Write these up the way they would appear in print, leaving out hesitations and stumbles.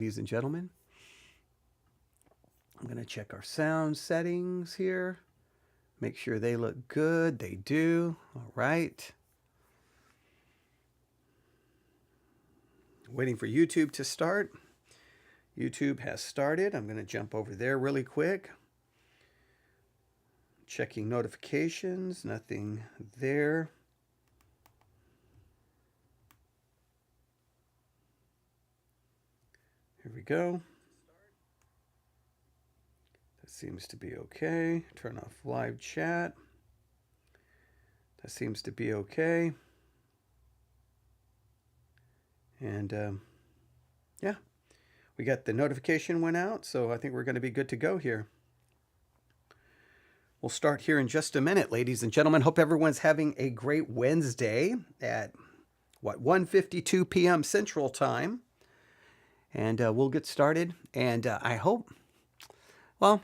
Ladies and gentlemen, I'm going to check our sound settings here. Make sure they look good. They do. All right. Waiting for YouTube to start. YouTube has started. I'm going to jump over there really quick. Checking notifications. Nothing there. Here we go. That seems to be okay. Turn off live chat. That seems to be okay. And yeah, we got the notification went out, so I think we're going to be good to go here. We'll start here in just a minute, ladies and gentlemen. Hope everyone's having a great Wednesday at 1:52 p.m. Central Time. And we'll get started. And I hope, well,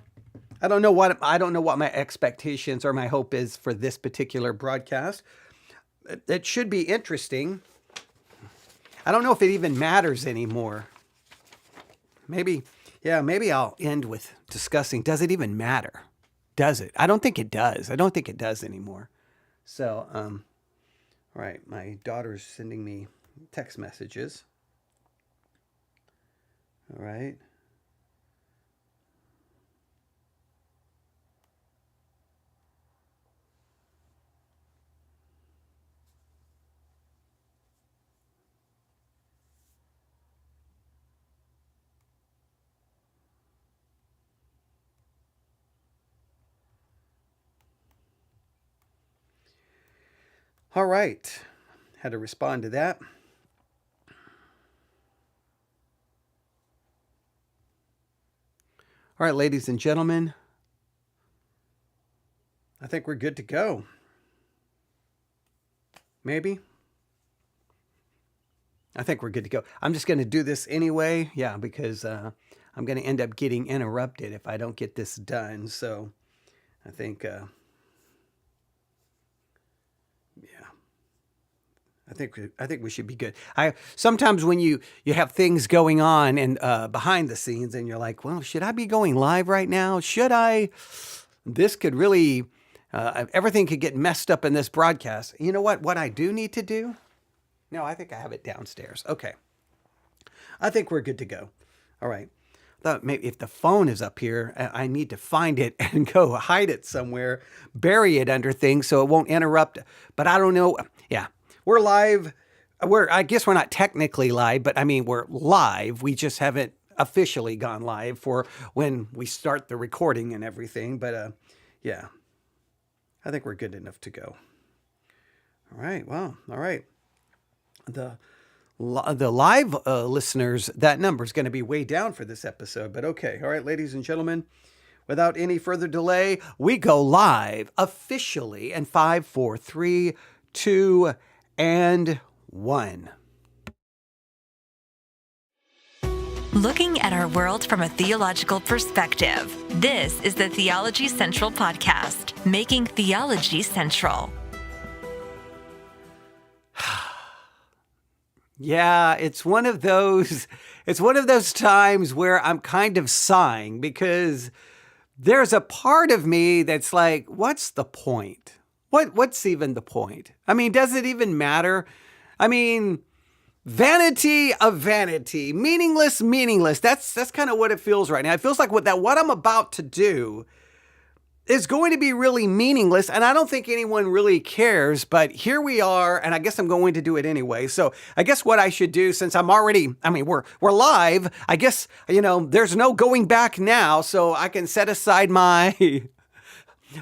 I don't know what my expectations or my hope is for this particular broadcast. It should be interesting. I don't know if it even matters anymore. Maybe I'll end with discussing, does it even matter? Does it? I don't think it does. I don't think it does anymore. So, all right, my daughter's sending me text messages. All right. All right. Had to respond to that. All right, ladies and gentlemen, I think we're good to go. Maybe. I think we're good to go. I'm just going to do this anyway. Yeah, because I'm going to end up getting interrupted if I don't get this done. So I think, I think we should be good. Sometimes when you have things going on and behind the scenes, and you're like, well, should I be going live right now? Should I? This could really, everything could get messed up in this broadcast. You know what? What I do need to do? No, I think I have it downstairs. Okay, I think we're good to go. All right. Thought maybe if the phone is up here, I need to find it and go hide it somewhere, bury it under things so it won't interrupt. But I don't know. Yeah. We're live. I guess we're not technically live, but I mean, we're live. We just haven't officially gone live for when we start the recording and everything. But yeah, I think we're good enough to go. All right. Well, all right. The live listeners, that number is going to be way down for this episode. But okay. All right, ladies and gentlemen, without any further delay, we go live officially in 5, 4, 3, 2, and 1. Looking at our world from a theological perspective, this is the Theology Central Podcast, making theology central. Yeah, it's one of those times where I'm kind of sighing because there's a part of me that's like, what's the point? What's even the point? I mean, does it even matter? I mean, vanity of vanity, meaningless. That's kind of what it feels right now. It feels like what I'm about to do is going to be really meaningless, and I don't think anyone really cares, but here we are, and I guess I'm going to do it anyway. So I guess what I should do, since we're live, I guess, there's no going back now, so I can set aside my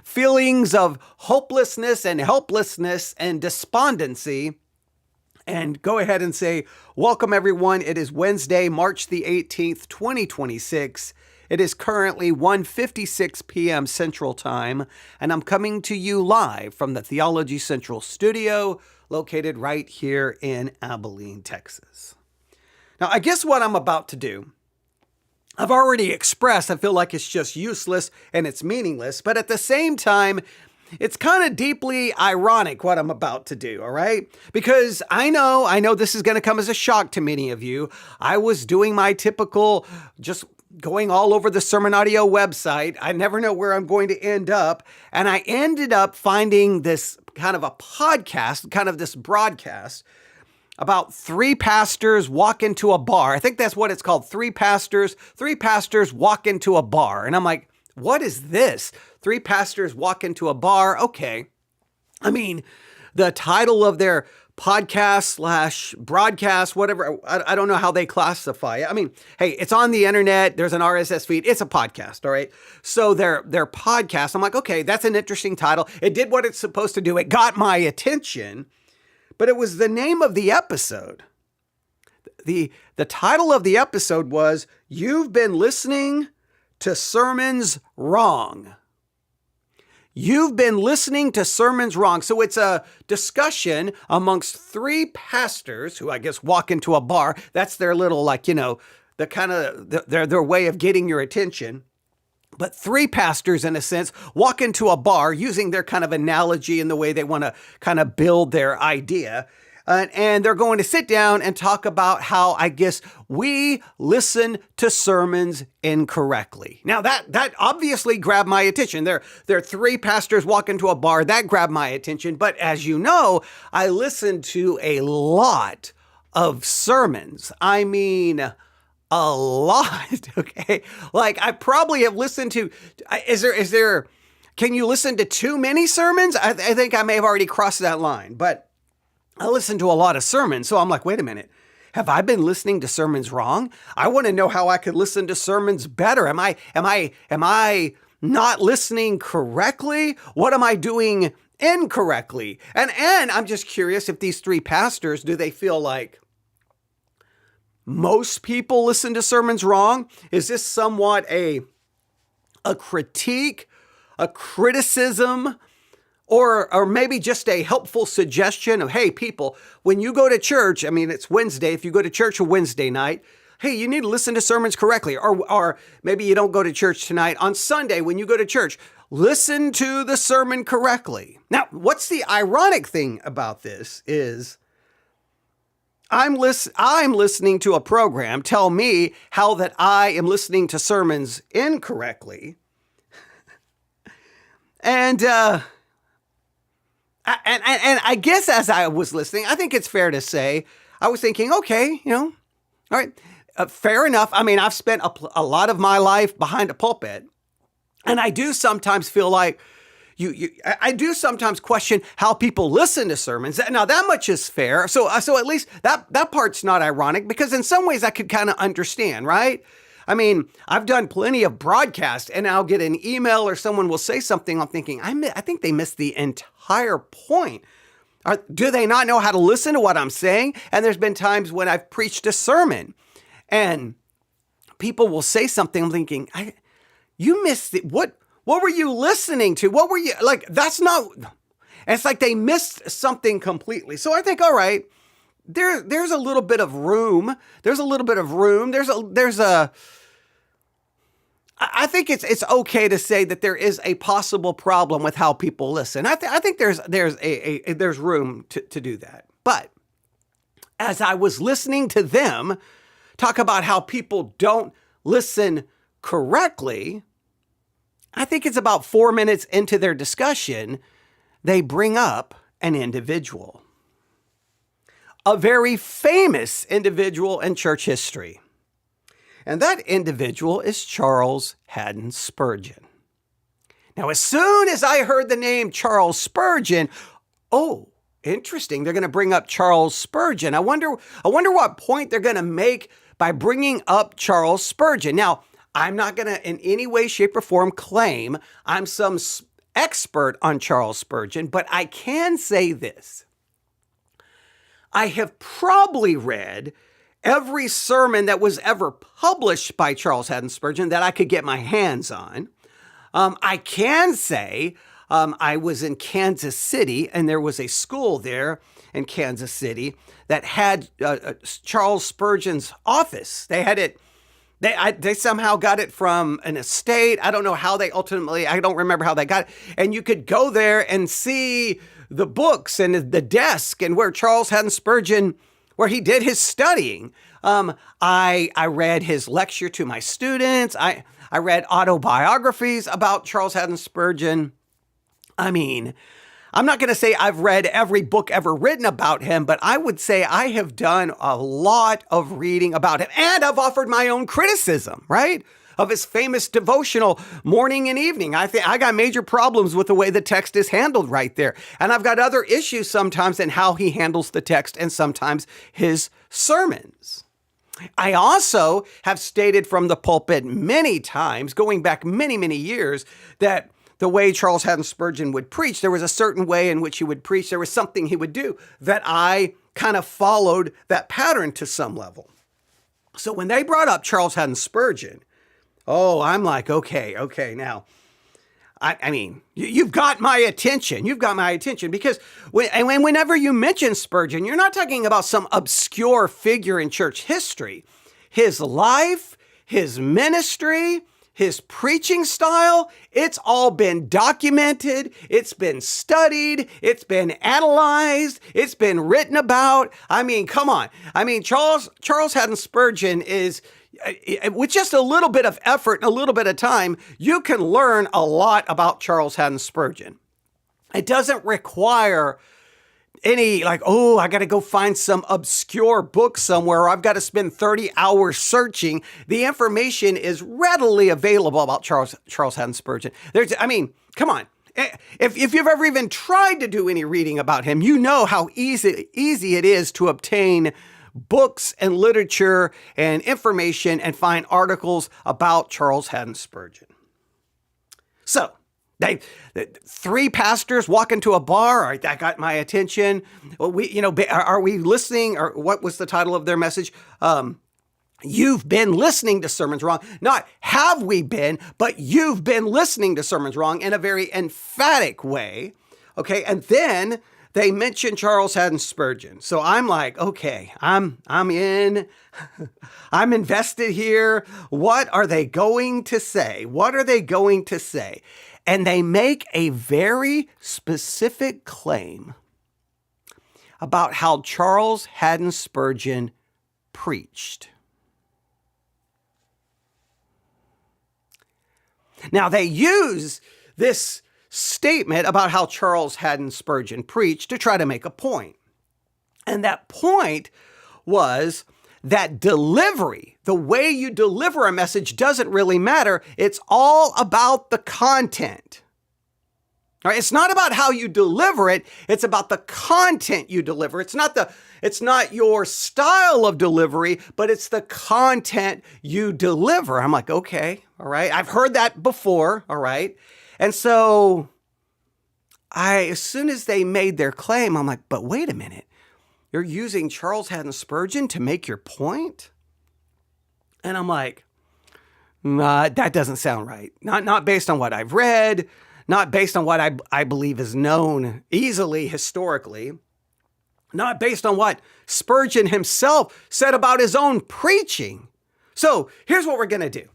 feelings of hopelessness and helplessness and despondency and go ahead and say, welcome everyone. It is Wednesday, March the 18th, 2026. It is currently 1:56 p.m. Central Time, and I'm coming to you live from the Theology Central studio located right here in Abilene, Texas. Now, I guess what I'm about to do, I've already expressed, I feel like it's just useless and it's meaningless, but at the same time, it's kind of deeply ironic what I'm about to do, all right? Because I know this is going to come as a shock to many of you. I was doing my typical, just going all over the Sermon Audio website. I never know where I'm going to end up. And I ended up finding this kind of a podcast, kind of this broadcast about three pastors walk into a bar. I think that's what it's called. Three pastors walk into a bar. And I'm like, what is this? Three pastors walk into a bar. Okay. I mean, the title of their podcast / broadcast, whatever, I don't know how they classify it. I mean, hey, it's on the internet. There's an RSS feed. It's a podcast. All right. So their podcast, I'm like, okay, that's an interesting title. It did what it's supposed to do. It got my attention, but it was the name of the episode. The title of the episode was, "You've Been Listening to Sermons Wrong." You've been listening to sermons wrong. So it's a discussion amongst three pastors who I guess walk into a bar. That's their little, the kind of their way of getting your attention. But three pastors, in a sense, walk into a bar using their kind of analogy and the way they want to kind of build their idea. And they're going to sit down and talk about how, I guess, we listen to sermons incorrectly. Now, that obviously grabbed my attention. There are three pastors walk into a bar. That grabbed my attention. But as you know, I listen to a lot of sermons. I mean, a lot, okay? Like, I probably have listened to, can you listen to too many sermons? I think I may have already crossed that line, but I listen to a lot of sermons, so I'm like, wait a minute. Have I been listening to sermons wrong? I want to know how I could listen to sermons better. Am I not listening correctly? What am I doing incorrectly? And I'm just curious if these three pastors, do they feel like most people listen to sermons wrong? Is this somewhat a critique, a criticism, or maybe just a helpful suggestion of, hey, people, when you go to church, I mean, it's Wednesday. If you go to church on Wednesday night, hey, you need to listen to sermons correctly. Or maybe you don't go to church tonight. On Sunday, when you go to church, listen to the sermon correctly. Now, what's the ironic thing about this is I'm listening to a program tell me how that I am listening to sermons incorrectly. And I guess as I was listening, I think it's fair to say, I was thinking, okay, all right, fair enough. I mean, I've spent a lot of my life behind a pulpit, and I do sometimes feel like I do sometimes question how people listen to sermons. Now, that much is fair. So at least that part's not ironic, because in some ways I could kind of understand, right? I mean, I've done plenty of broadcasts, and I'll get an email or someone will say something. I'm thinking, I think they missed the entire point. Do they not know how to listen to what I'm saying? And there's been times when I've preached a sermon and people will say something. I'm thinking, you missed it. What were you listening to? What were you like? That's not, it's like they missed something completely. So I think, all right, there's a little bit of room. I think it's okay to say that there is a possible problem with how people listen. I think there's room to do that. But as I was listening to them talk about how people don't listen correctly, I think it's about 4 minutes into their discussion, they bring up an individual, a very famous individual in church history. And that individual is Charles Haddon Spurgeon. Now, as soon as I heard the name Charles Spurgeon, oh, interesting, they're going to bring up Charles Spurgeon. I wonder what point they're going to make by bringing up Charles Spurgeon. Now, I'm not going to in any way, shape, or form claim I'm some expert on Charles Spurgeon, but I can say this. I have probably read every sermon that was ever published by Charles Haddon Spurgeon that I could get my hands on. I can say I was in Kansas City, and there was a school there in Kansas City that had Charles Spurgeon's office. They They somehow got it from an estate. I don't know how I don't remember how they got it. And you could go there and see the books and the desk and where Charles Haddon Spurgeon, where he did his studying. I read his lecture to my students. I read autobiographies about Charles Haddon Spurgeon. I mean, I'm not going to say I've read every book ever written about him, but I would say I have done a lot of reading about him, and I've offered my own criticism, right? Of his famous devotional morning and evening. I think I got major problems with the way the text is handled right there. And I've got other issues sometimes in how he handles the text and sometimes his sermons. I also have stated from the pulpit many times, going back many, many years, that the way Charles Haddon Spurgeon would preach, there was a certain way in which he would preach. There was something he would do that I kind of followed that pattern to some level. So when they brought up Charles Haddon Spurgeon, I'm like, okay, now, I mean, you've got my attention. You've got my attention because whenever you mention Spurgeon, you're not talking about some obscure figure in church history. His life, his ministry, his preaching style, it's all been documented, it's been studied, it's been analyzed, it's been written about. I mean, come on. I mean, Charles Haddon Spurgeon is, with just a little bit of effort and a little bit of time, you can learn a lot about Charles Haddon Spurgeon. It doesn't require any I got to go find some obscure book somewhere, or I've got to spend 30 hours searching. The information is readily available about Charles Haddon Spurgeon. Come on. If you've ever even tried to do any reading about him, you know how easy it is to obtain books and literature and information and find articles about Charles Haddon Spurgeon. So, three pastors walk into a bar. All right, that got my attention. Well, are we listening? Or what was the title of their message? You've been listening to sermons wrong. Not have we been, but you've been listening to sermons wrong in a very emphatic way. Okay, and then they mention Charles Haddon Spurgeon. So I'm like, okay, I'm in. I'm invested here. What are they going to say? What are they going to say? And they make a very specific claim about how Charles Haddon Spurgeon preached. Now, they use this statement about how Charles Haddon Spurgeon preached to try to make a point. And that point was that delivery, the way you deliver a message doesn't really matter. It's all about the content. All right? It's not about how you deliver it. It's about the content you deliver. It's not your style of delivery, but it's the content you deliver. I'm like, okay, all right. I've heard that before. All right. And so as soon as they made their claim, I'm like, but wait a minute. You're using Charles Haddon Spurgeon to make your point? And I'm like, nah, that doesn't sound right. Not based on what I've read, not based on what I believe is known easily historically, not based on what Spurgeon himself said about his own preaching. So here's what we're going to do.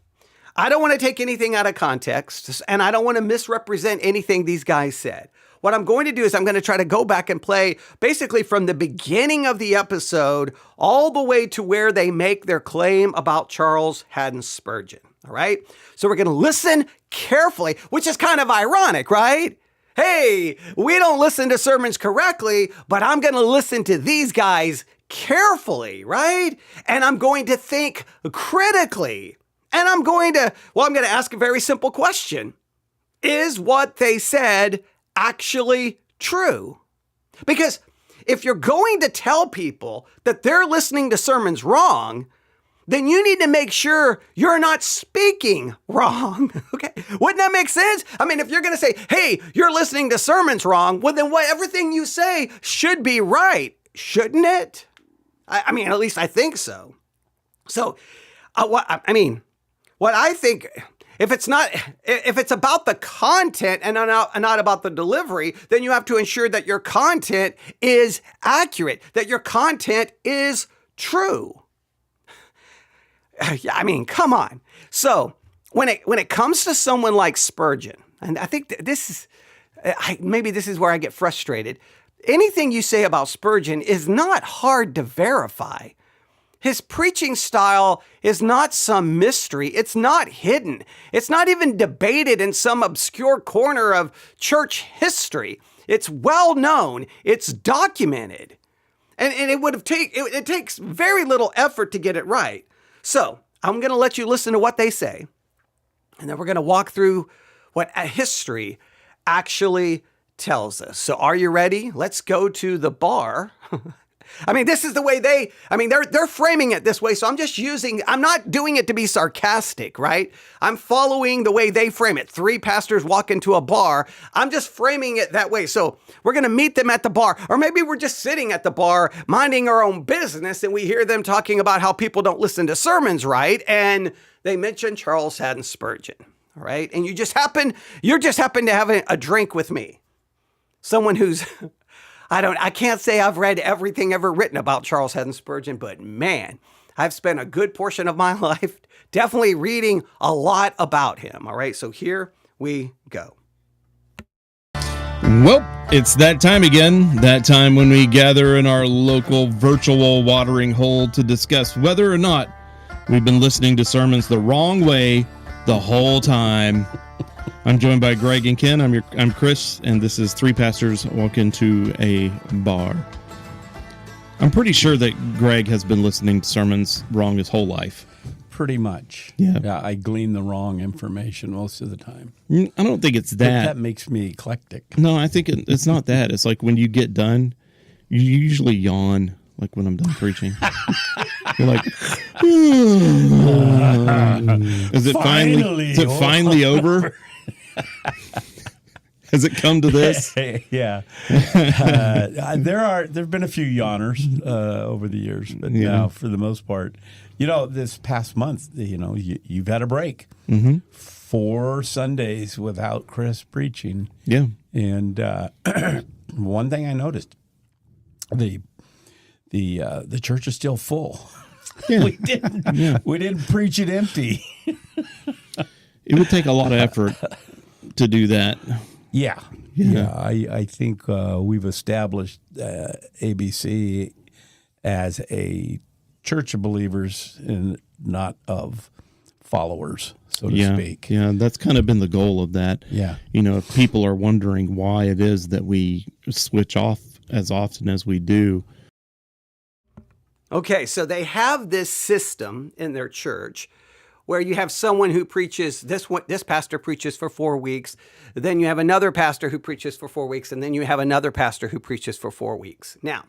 I don't want to take anything out of context, and I don't want to misrepresent anything these guys said. What I'm going to do is I'm going to try to go back and play basically from the beginning of the episode all the way to where they make their claim about Charles Haddon Spurgeon. All right. So we're going to listen carefully, which is kind of ironic, right? Hey, we don't listen to sermons correctly, but I'm going to listen to these guys carefully, right? And I'm going to think critically. And I'm going to ask a very simple question. Is what they said actually true? Because if you're going to tell people that they're listening to sermons wrong, then you need to make sure you're not speaking wrong. Okay. Wouldn't that make sense? I mean, if you're going to say, hey, you're listening to sermons wrong, well, then everything you say should be right, shouldn't it? I mean, at least I think so. So, what I think, if it's about the content and not about the delivery, then you have to ensure that your content is accurate, that your content is true. I mean, come on. So when it comes to someone like Spurgeon, and I think maybe this is where I get frustrated. Anything you say about Spurgeon is not hard to verify. His preaching style is not some mystery. It's not hidden. It's not even debated in some obscure corner of church history. It's well known. It's documented. And it takes very little effort to get it right. So I'm going to let you listen to what they say. And then we're going to walk through what history actually tells us. So are you ready? Let's go to the bar. I mean, this is the way they're framing it this way. So I'm not doing it to be sarcastic, right? I'm following the way they frame it. 3 pastors walk into a bar. I'm just framing it that way. So we're going to meet them at the bar, or maybe we're just sitting at the bar minding our own business, and we hear them talking about how people don't listen to sermons, right? And they mention Charles Haddon Spurgeon, all right? And you just happen to have a drink with me. Someone who's, I can't say I've read everything ever written about Charles Haddon Spurgeon, but man, I've spent a good portion of my life definitely reading a lot about him. All right, so here we go. Well, it's that time again, that time when we gather in our local virtual watering hole to discuss whether or not we've been listening to sermons the wrong way the whole time. I'm joined by Greg and Ken. I'm Chris, and this is 3 pastors walk into a bar. I'm pretty sure that Greg has been listening to sermons wrong his whole life. Pretty much. Yeah, I glean the wrong information most of the time. I don't think it's But that. that makes me eclectic. No, I think it's not that. It's like when you get done, you usually yawn, like when I'm done preaching. You're like, is it finally over? Has it come to this? Yeah. There have been a few yawners over the years, but now for the most part, this past month, you've had a break. Mm-hmm. 4 Sundays without Chris preaching. Yeah. And one thing I noticed, the church is still full. Yeah. We didn't preach it empty. It would take a lot of effort to do that. Yeah. I think we've established ABC as a church of believers and not of followers, so to speak. Yeah, that's kind of been the goal of that. Yeah. If people are wondering why it is that we switch off as often as we do. Okay, so they have this system in their church where you have someone who preaches, this pastor preaches for 4 weeks, then you have another pastor who preaches for 4 weeks, and then you have another pastor who preaches for 4 weeks. Now,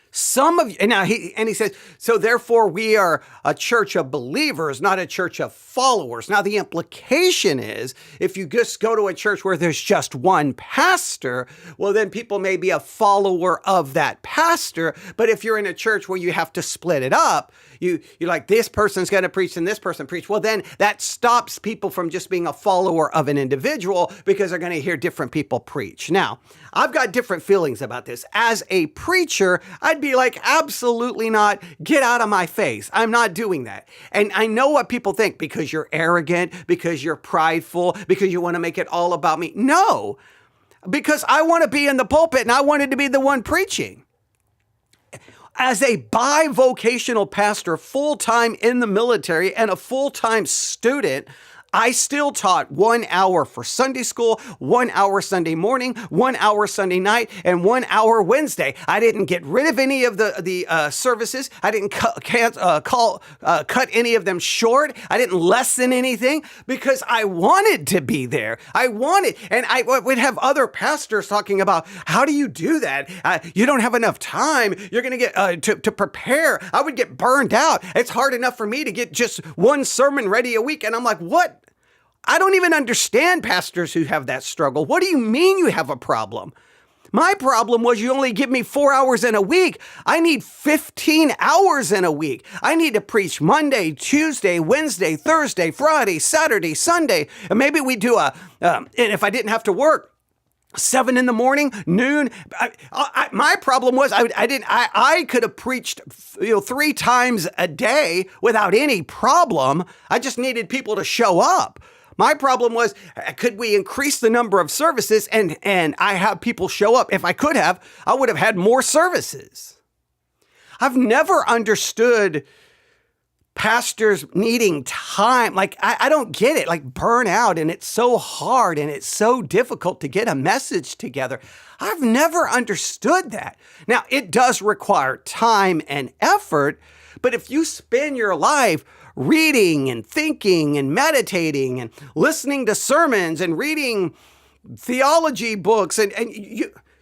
some of you, and he says, so therefore we are a church of believers, not a church of followers. Now, the implication is if you just go to a church where there's just one pastor, well, then people may be a follower of that pastor. But if you're in a church where you have to split it up, you're like, this person's going to preach and this person preach. Well, then that stops people from just being a follower of an individual because they're going to hear different people preach. Now, I've got different feelings about this. As a preacher, I'd be like, absolutely not. Get out of my face. I'm not doing that. And I know what people think because you're arrogant, because you're prideful, because you want to make it all about me. No, because I want to be in the pulpit and I wanted to be the one preaching. As a bivocational pastor, full-time in the military and a full-time student, I still taught 1 hour for Sunday school, 1 hour Sunday morning, 1 hour Sunday night, and 1 hour Wednesday. I didn't get rid of any of the services. I didn't cut any of them short. I didn't lessen anything because I wanted to be there. And I would have other pastors talking about, how do you do that? You don't have enough time. You're going to get to prepare. I would get burned out. It's hard enough for me to get just one sermon ready a week. And I'm like, what? I don't even understand pastors who have that struggle. What do you mean you have a problem? My problem was you only give me 4 hours in a week. I need 15 hours in a week. I need to preach Monday, Tuesday, Wednesday, Thursday, Friday, Saturday, Sunday. And maybe we do and if I didn't have to work, 7 in the morning, noon. My problem was I could have preached 3 times a day without any problem. I just needed people to show up. My problem was, could we increase the number of services and I have people show up? If I could have, I would have had more services. I've never understood pastors needing time. Like, I don't get it, like burnout, and it's so hard and it's so difficult to get a message together. I've never understood that. Now, it does require time and effort, but if you spend your life reading and thinking and meditating and listening to sermons and reading theology books, and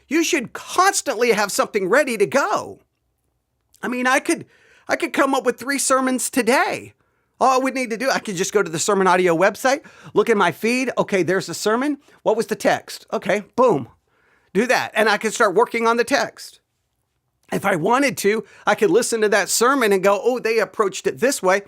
you should constantly have something ready to go. I mean, I could come up with 3 sermons today. All I would need to do, I could just go to the Sermon Audio website, look at my feed. Okay, there's the sermon. What was the text? Okay, boom. Do that. And I could start working on the text. If I wanted to, I could listen to that sermon and go, oh, they approached it this way.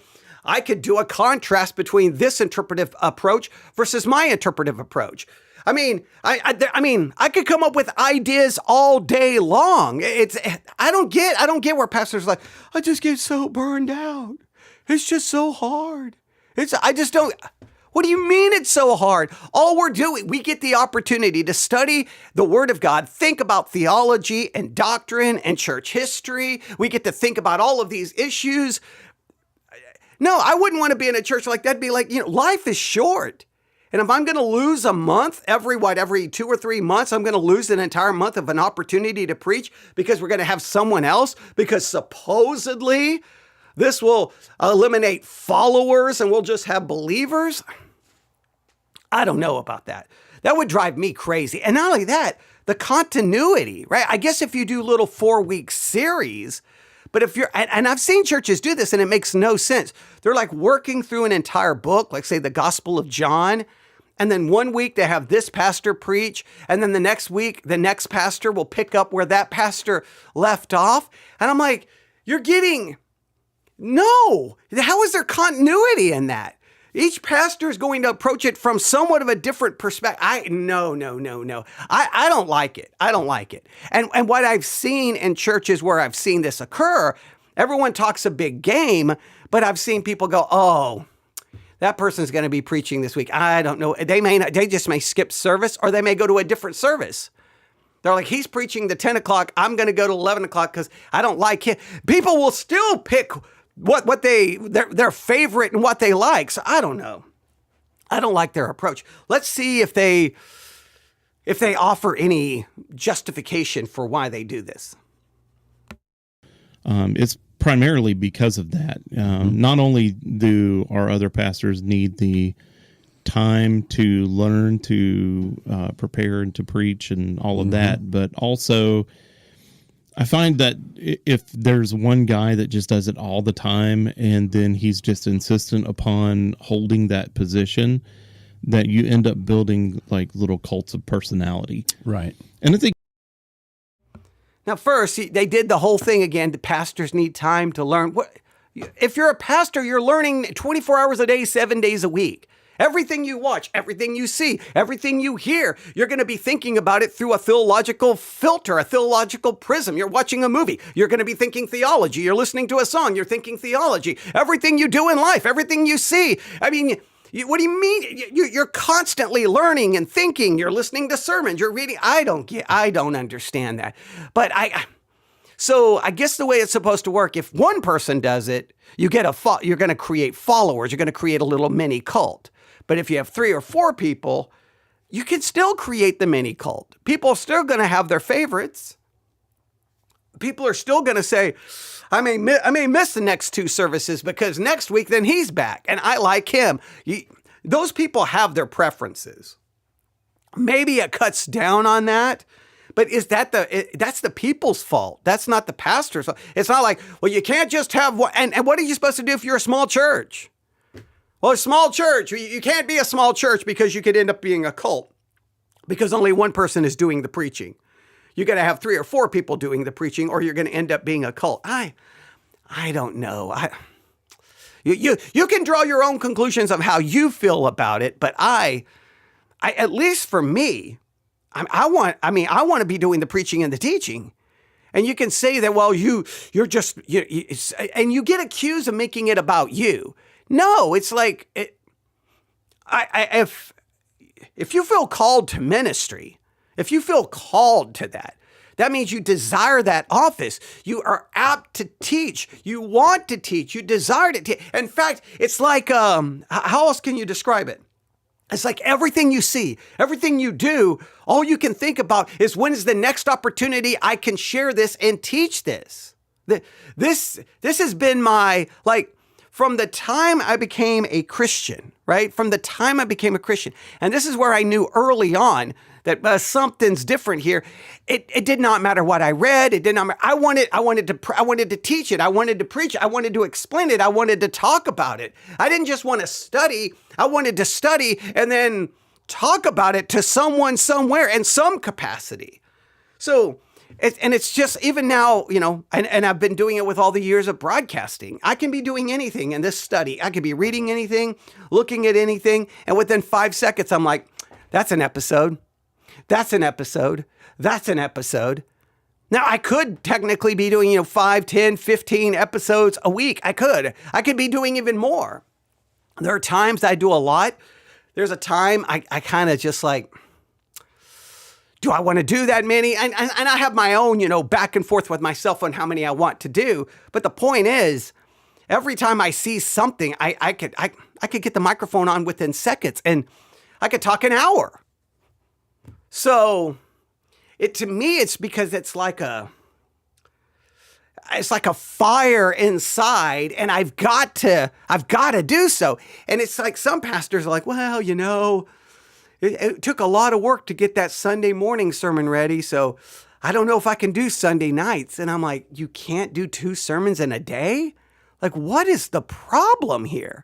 I could do a contrast between this interpretive approach versus my interpretive approach. I mean, I could come up with ideas all day long. I don't get where pastors are like, I just get so burned out. It's just so hard. I just don't. What do you mean it's so hard? All we're doing, we get the opportunity to study the Word of God, think about theology and doctrine and church history. We get to think about all of these issues. No, I wouldn't want to be in a church like that. Be like, life is short. And if I'm going to lose a month every 2 or 3 months, I'm going to lose an entire month of an opportunity to preach because we're going to have someone else, because supposedly this will eliminate followers and we'll just have believers. I don't know about that. That would drive me crazy. And not only that, the continuity, right? I guess if you do little 4-week series, but if you're, and I've seen churches do this and it makes no sense. They're like working through an entire book, like say the Gospel of John. And then one week they have this pastor preach. And then the next week, the next pastor will pick up where that pastor left off. And I'm like, no, how is there continuity in that? Each pastor is going to approach it from somewhat of a different perspective. No. I don't like it. I don't like it. And what I've seen in churches where I've seen this occur, everyone talks a big game, but I've seen people go, oh, that person's going to be preaching this week. I don't know. They just may skip service, or they may go to a different service. They're like, he's preaching the 10 o'clock. I'm going to go to 11 o'clock because I don't like him. People will still pick what their favorite and what they like. So I don't know. I don't like their approach. Let's see if they offer any justification for why they do this. It's primarily because of that. Not only do our other pastors need the time to learn to prepare and to preach and all of that, but also I find that if there's one guy that just does it all the time and then he's just insistent upon holding that position, that you end up building like little cults of personality. Right. And I think now, first, they did the whole thing again. The pastors need time to learn. If you're a pastor, you're learning 24 hours a day, 7 days a week. Everything you watch, everything you see, everything you hear, you're going to be thinking about it through a theological filter, a theological prism. You're watching a movie. You're going to be thinking theology. You're listening to a song. You're thinking theology. Everything you do in life, everything you see. I mean, what do you mean? You're constantly learning and thinking. You're listening to sermons. You're reading. I don't understand that. But so I guess the way it's supposed to work, if one person does it, you're going to create followers. You're going to create a little mini cult. But if you have 3 or 4 people, you can still create the mini cult. People are still going to have their favorites. People are still going to say, I may miss the next 2 services because next week then he's back and I like him. Those people have their preferences. Maybe it cuts down on that, but that's the people's fault. That's not the pastor's fault. It's not like, well, you can't just have one. And what are you supposed to do if you're a small church? Well, a small church, you can't be a small church because you could end up being a cult because only one person is doing the preaching. You're going to have 3 or 4 people doing the preaching, or you're going to end up being a cult. I don't know. You can draw your own conclusions of how you feel about it, but I at least for me, I want to be doing the preaching and the teaching. And you can say that, well, you're just, and you get accused of making it about you. No, it's like, if you feel called to ministry, if you feel called to that, that means you desire that office. You are apt to teach. You want to teach. You desire to teach. In fact, it's like, how else can you describe it? It's like everything you see, everything you do, all you can think about is when is the next opportunity I can share this and teach this. This has been my, like, from the time I became a Christian, right? From the time I became a Christian. And this is where I knew early on that something's different here. It did not matter what I read. It did not matter. I wanted to teach it. I wanted to preach it. I wanted to explain it. I wanted to talk about it. I didn't just want to study. I wanted to study and then talk about it to someone somewhere in some capacity. So, it's just, even now, and I've been doing it with all the years of broadcasting. I can be doing anything in this study. I could be reading anything, looking at anything. And within 5 seconds, I'm like, that's an episode. That's an episode. That's an episode. Now, I could technically be doing, 5, 10, 15 episodes a week. I could be doing even more. There are times I do a lot. There's a time I kind of just like, do I want to do that many? And I have my own, back and forth with myself on how many I want to do. But the point is, every time I see something, I could get the microphone on within seconds and I could talk an hour. So to me, it's because it's like a fire inside and I've got to do so. And it's like some pastors are like, well, it took a lot of work to get that Sunday morning sermon ready. So I don't know if I can do Sunday nights. And I'm like, you can't do 2 sermons in a day? Like, what is the problem here?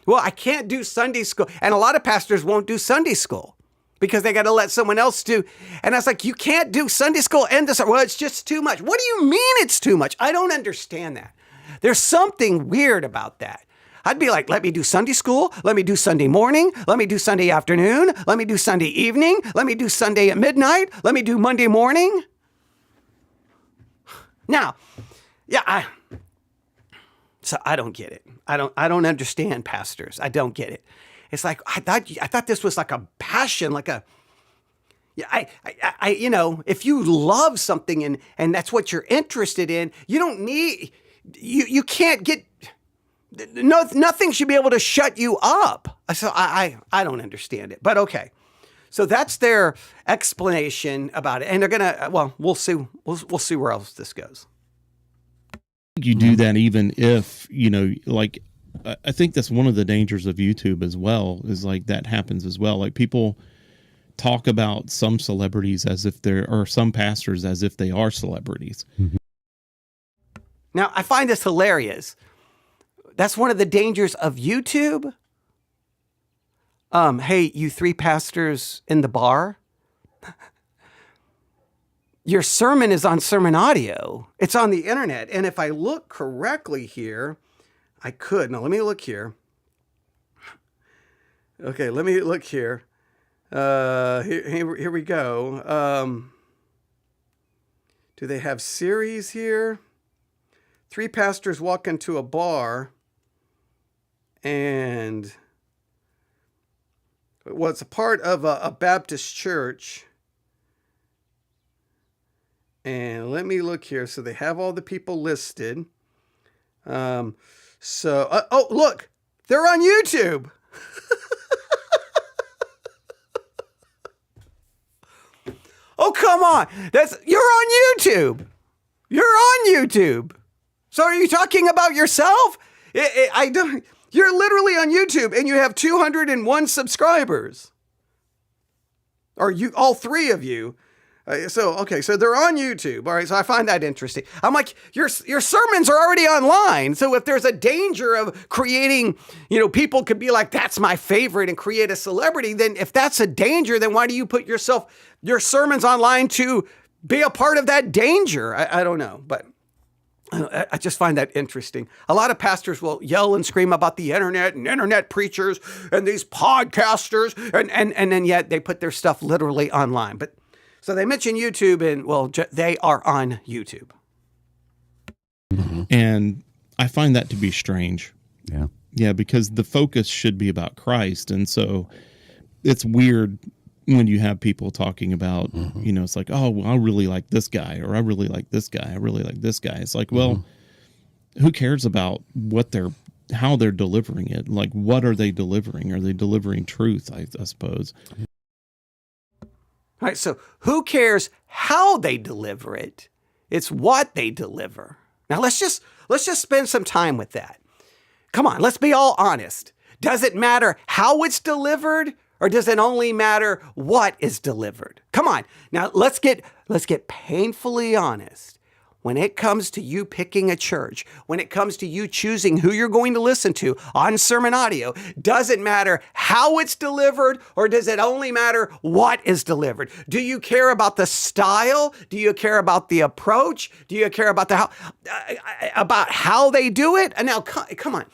Well, I can't do Sunday school. And a lot of pastors won't do Sunday school because they got to let someone else do. And I was like, you can't do Sunday school and this. Well, it's just too much. What do you mean it's too much? I don't understand that. There's something weird about that. I'd be like, let me do Sunday school. Let me do Sunday morning. Let me do Sunday afternoon. Let me do Sunday evening. Let me do Sunday at midnight. Let me do Monday morning. Now, so I don't get it. I don't understand pastors. I don't get it. It's like, I thought this was like a passion, like a, if you love something and that's what you're interested in, you don't need, you can't get, nothing should be able to shut you up. So I don't understand it, but okay. So that's their explanation about it. And they're going to, well, we'll see where else this goes. You do that even if, like, I think that's one of the dangers of YouTube as well, is like that happens as well. Like people talk about some celebrities as if or some pastors as if they are celebrities. Mm-hmm. Now, I find this hilarious. That's one of the dangers of YouTube. Hey, you 3 pastors in the bar. Your sermon is on sermon audio. It's on the internet. And if I look correctly here, I could. Now, let me look here. Okay, let me look here. Here we go. Do they have series here? 3 pastors walk into a bar and, well, it's a part of a Baptist church. And let me look here. So they have all the people listed. Oh, look, they're on YouTube. Oh, come on. You're on YouTube. You're on YouTube. So are you talking about yourself? You're literally on YouTube and you have 201 subscribers. Or all 3 of you. So they're on YouTube. All right. So I find that interesting. I'm like, your sermons are already online. So if there's a danger of creating, people could be like, that's my favorite and create a celebrity. Then if that's a danger, then why do you put your sermons online to be a part of that danger? I don't know, but I just find that interesting. A lot of pastors will yell and scream about the internet and internet preachers and these podcasters and then yet they put their stuff literally online. But So they mention YouTube, and well, they are on YouTube. And I find that to be strange. Yeah. Yeah, because the focus should be about Christ. And so it's weird when you have people talking about, it's like, oh, well, I really like this guy, or I really like this guy. I really like this guy. It's like, well, who cares about how they're delivering it? Like, what are they delivering? Are they delivering truth? I suppose. All right. So who cares how they deliver it? It's what they deliver. Now let's just spend some time with that. Come on, let's be all honest. Does it matter how it's delivered, or does it only matter what is delivered? Come on. Now let's get painfully honest. When it comes to you picking a church, when it comes to you choosing who you're going to listen to on sermon audio, does it matter how it's delivered, or does it only matter what is delivered? Do you care about the style? Do you care about the approach? Do you care about about how they do it? And now, come on.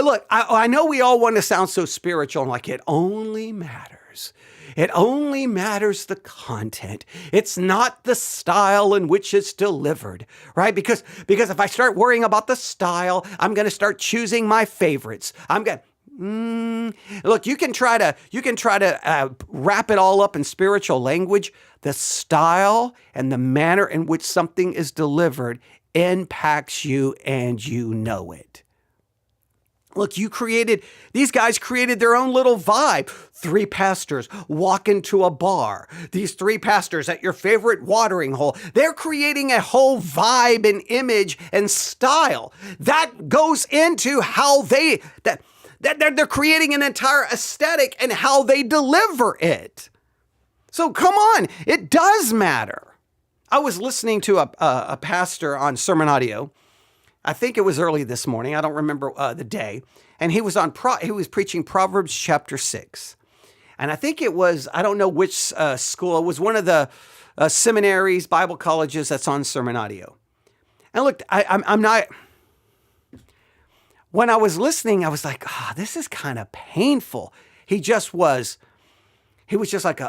Look, I know we all want to sound so spiritual and like it only matters. It only matters the content. It's not the style in which it's delivered, right? Because if I start worrying about the style, I'm going to start choosing my favorites. I'm going look, you can try to wrap it all up in spiritual language. The style and the manner in which something is delivered impacts you, and you know it. Look, these guys created their own little vibe. 3 pastors walk into a bar. These 3 pastors at your favorite watering hole. They're creating a whole vibe and image and style that goes into how they're creating an entire aesthetic and how they deliver it. So come on, it does matter. I was listening to a pastor on sermon audio. I think it was early this morning. I don't remember the day. And he was preaching Proverbs chapter 6. And I think it was, I don't know which school. It was one of the seminaries, Bible colleges that's on sermon audio. And look, I'm not, when I was listening, I was like, this is kind of painful. He was just like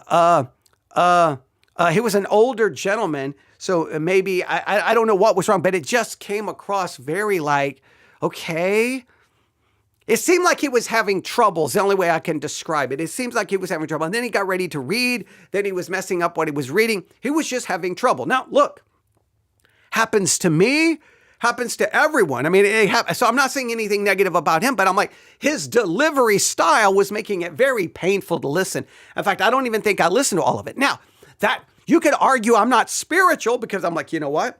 he was an older gentleman. So maybe, I don't know what was wrong, but it just came across very like, okay. It seemed like he was having trouble, is the only way I can describe it. It seems like he was having trouble. And then he got ready to read. Then he was messing up what he was reading. He was just having trouble. Now, look, happens to me, happens to everyone. I mean, so I'm not saying anything negative about him, but I'm like, his delivery style was making it very painful to listen. In fact, I don't even think I listened to all of it. Now, that you could argue I'm not spiritual, because I'm like, you know what?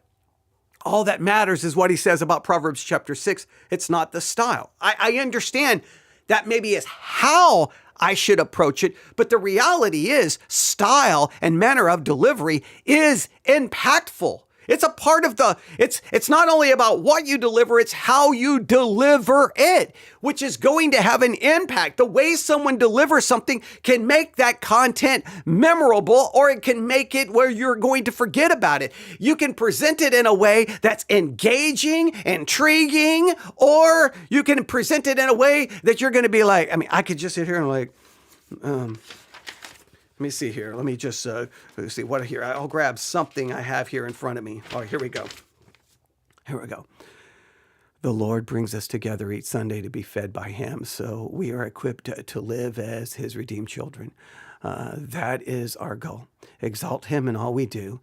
All that matters is what he says about Proverbs chapter 6. It's not the style. I understand that maybe is how I should approach it, but the reality is style and manner of delivery is impactful. It's a part of it's not only about what you deliver, it's how you deliver it, which is going to have an impact. The way someone delivers something can make that content memorable, or it can make it where you're going to forget about it. You can present it in a way that's engaging, intriguing, or you can present it in a way that you're going to be like, I mean, I could just sit here and like, let me see here. Let me just see what here. I'll grab something I have here in front of me. Oh, here we go. Here we go. The Lord brings us together each Sunday to be fed by Him, so we are equipped to live as His redeemed children. That is our goal. Exalt Him in all we do,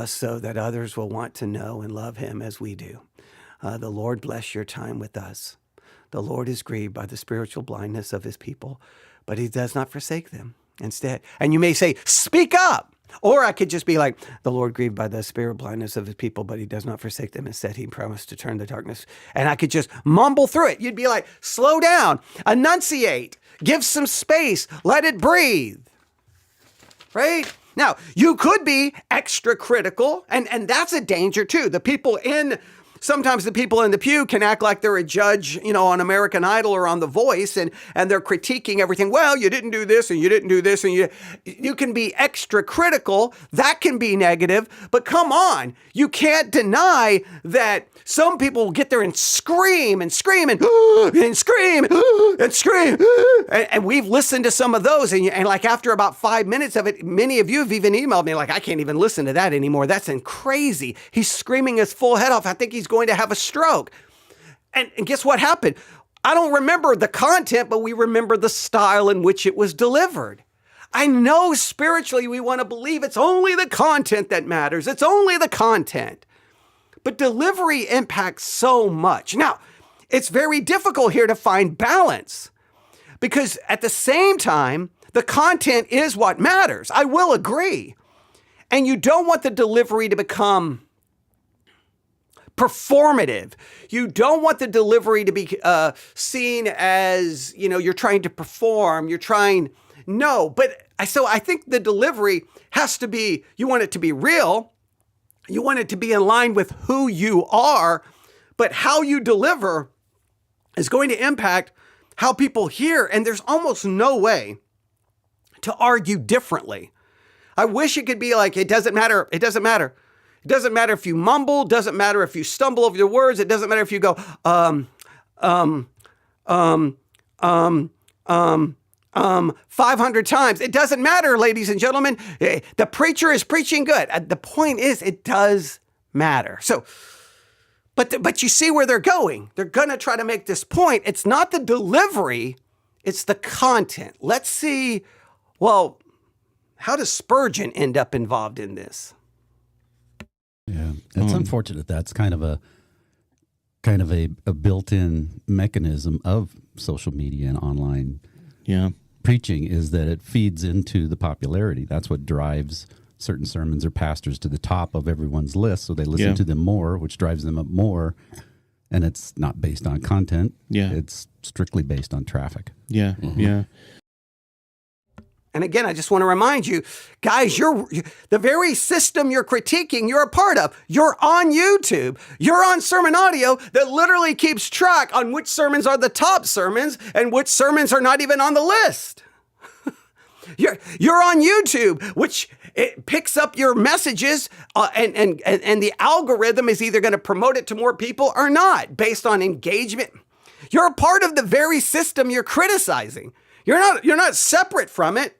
so that others will want to know and love Him as we do. The Lord bless your time with us. The Lord is grieved by the spiritual blindness of His people, but He does not forsake them. Instead, and you may say, speak up. Or I could just be like, the Lord grieved by the spirit blindness of His people, but He does not forsake them. Instead, He promised to turn the darkness. And I could just mumble through it. You'd be like, slow down, enunciate, give some space, let it breathe. Right? Now, you could be extra critical, and that's a danger too. The people in sometimes the people in the pew can act like they're a judge, on American Idol or on The Voice, and they're critiquing everything. Well, you didn't do this and you didn't do this, and you can be extra critical. That can be negative, but come on, you can't deny that some people will get there and scream and scream and scream and scream. And we've listened to some of those, and like after about 5 minutes of it, many of you have even emailed me like, I can't even listen to that anymore. That's crazy. He's screaming his full head off. I think he's going to have a stroke. And guess what happened? I don't remember the content, but we remember the style in which it was delivered. I know spiritually we want to believe it's only the content that matters. It's only the content. But delivery impacts so much. Now, it's very difficult here to find balance because at the same time, the content is what matters. I will agree. And you don't want the delivery to become performative. You don't want the delivery to be seen as, you're trying to perform, no. But so I think the delivery has to be, you want it to be real. You want it to be in line with who you are, but how you deliver is going to impact how people hear. And there's almost no way to argue differently. I wish it could be like, it doesn't matter. It doesn't matter. It doesn't matter if you mumble. Doesn't matter if you stumble over your words. It doesn't matter if you go, 500 times. It doesn't matter, ladies and gentlemen. The preacher is preaching good. The point is, it does matter. So, but you see where they're going. They're going to try to make this point. It's not the delivery, it's the content. Let's see, well, how does Spurgeon end up involved in this? Yeah, it's unfortunate. That's kind of a built-in mechanism of social media and online preaching, is that it feeds into the popularity. That's what drives certain sermons or pastors to the top of everyone's list, so they listen to them more, which drives them up more. And it's not based on content. Yeah, it's strictly based on traffic. Yeah, yeah. And again, I just want to remind you, guys, the very system you're critiquing, you're a part of. You're on YouTube. You're on Sermon Audio that literally keeps track on which sermons are the top sermons and which sermons are not even on the list. You're on YouTube, which it picks up your messages, and the algorithm is either going to promote it to more people or not based on engagement. You're a part of the very system you're criticizing. You're not separate from it.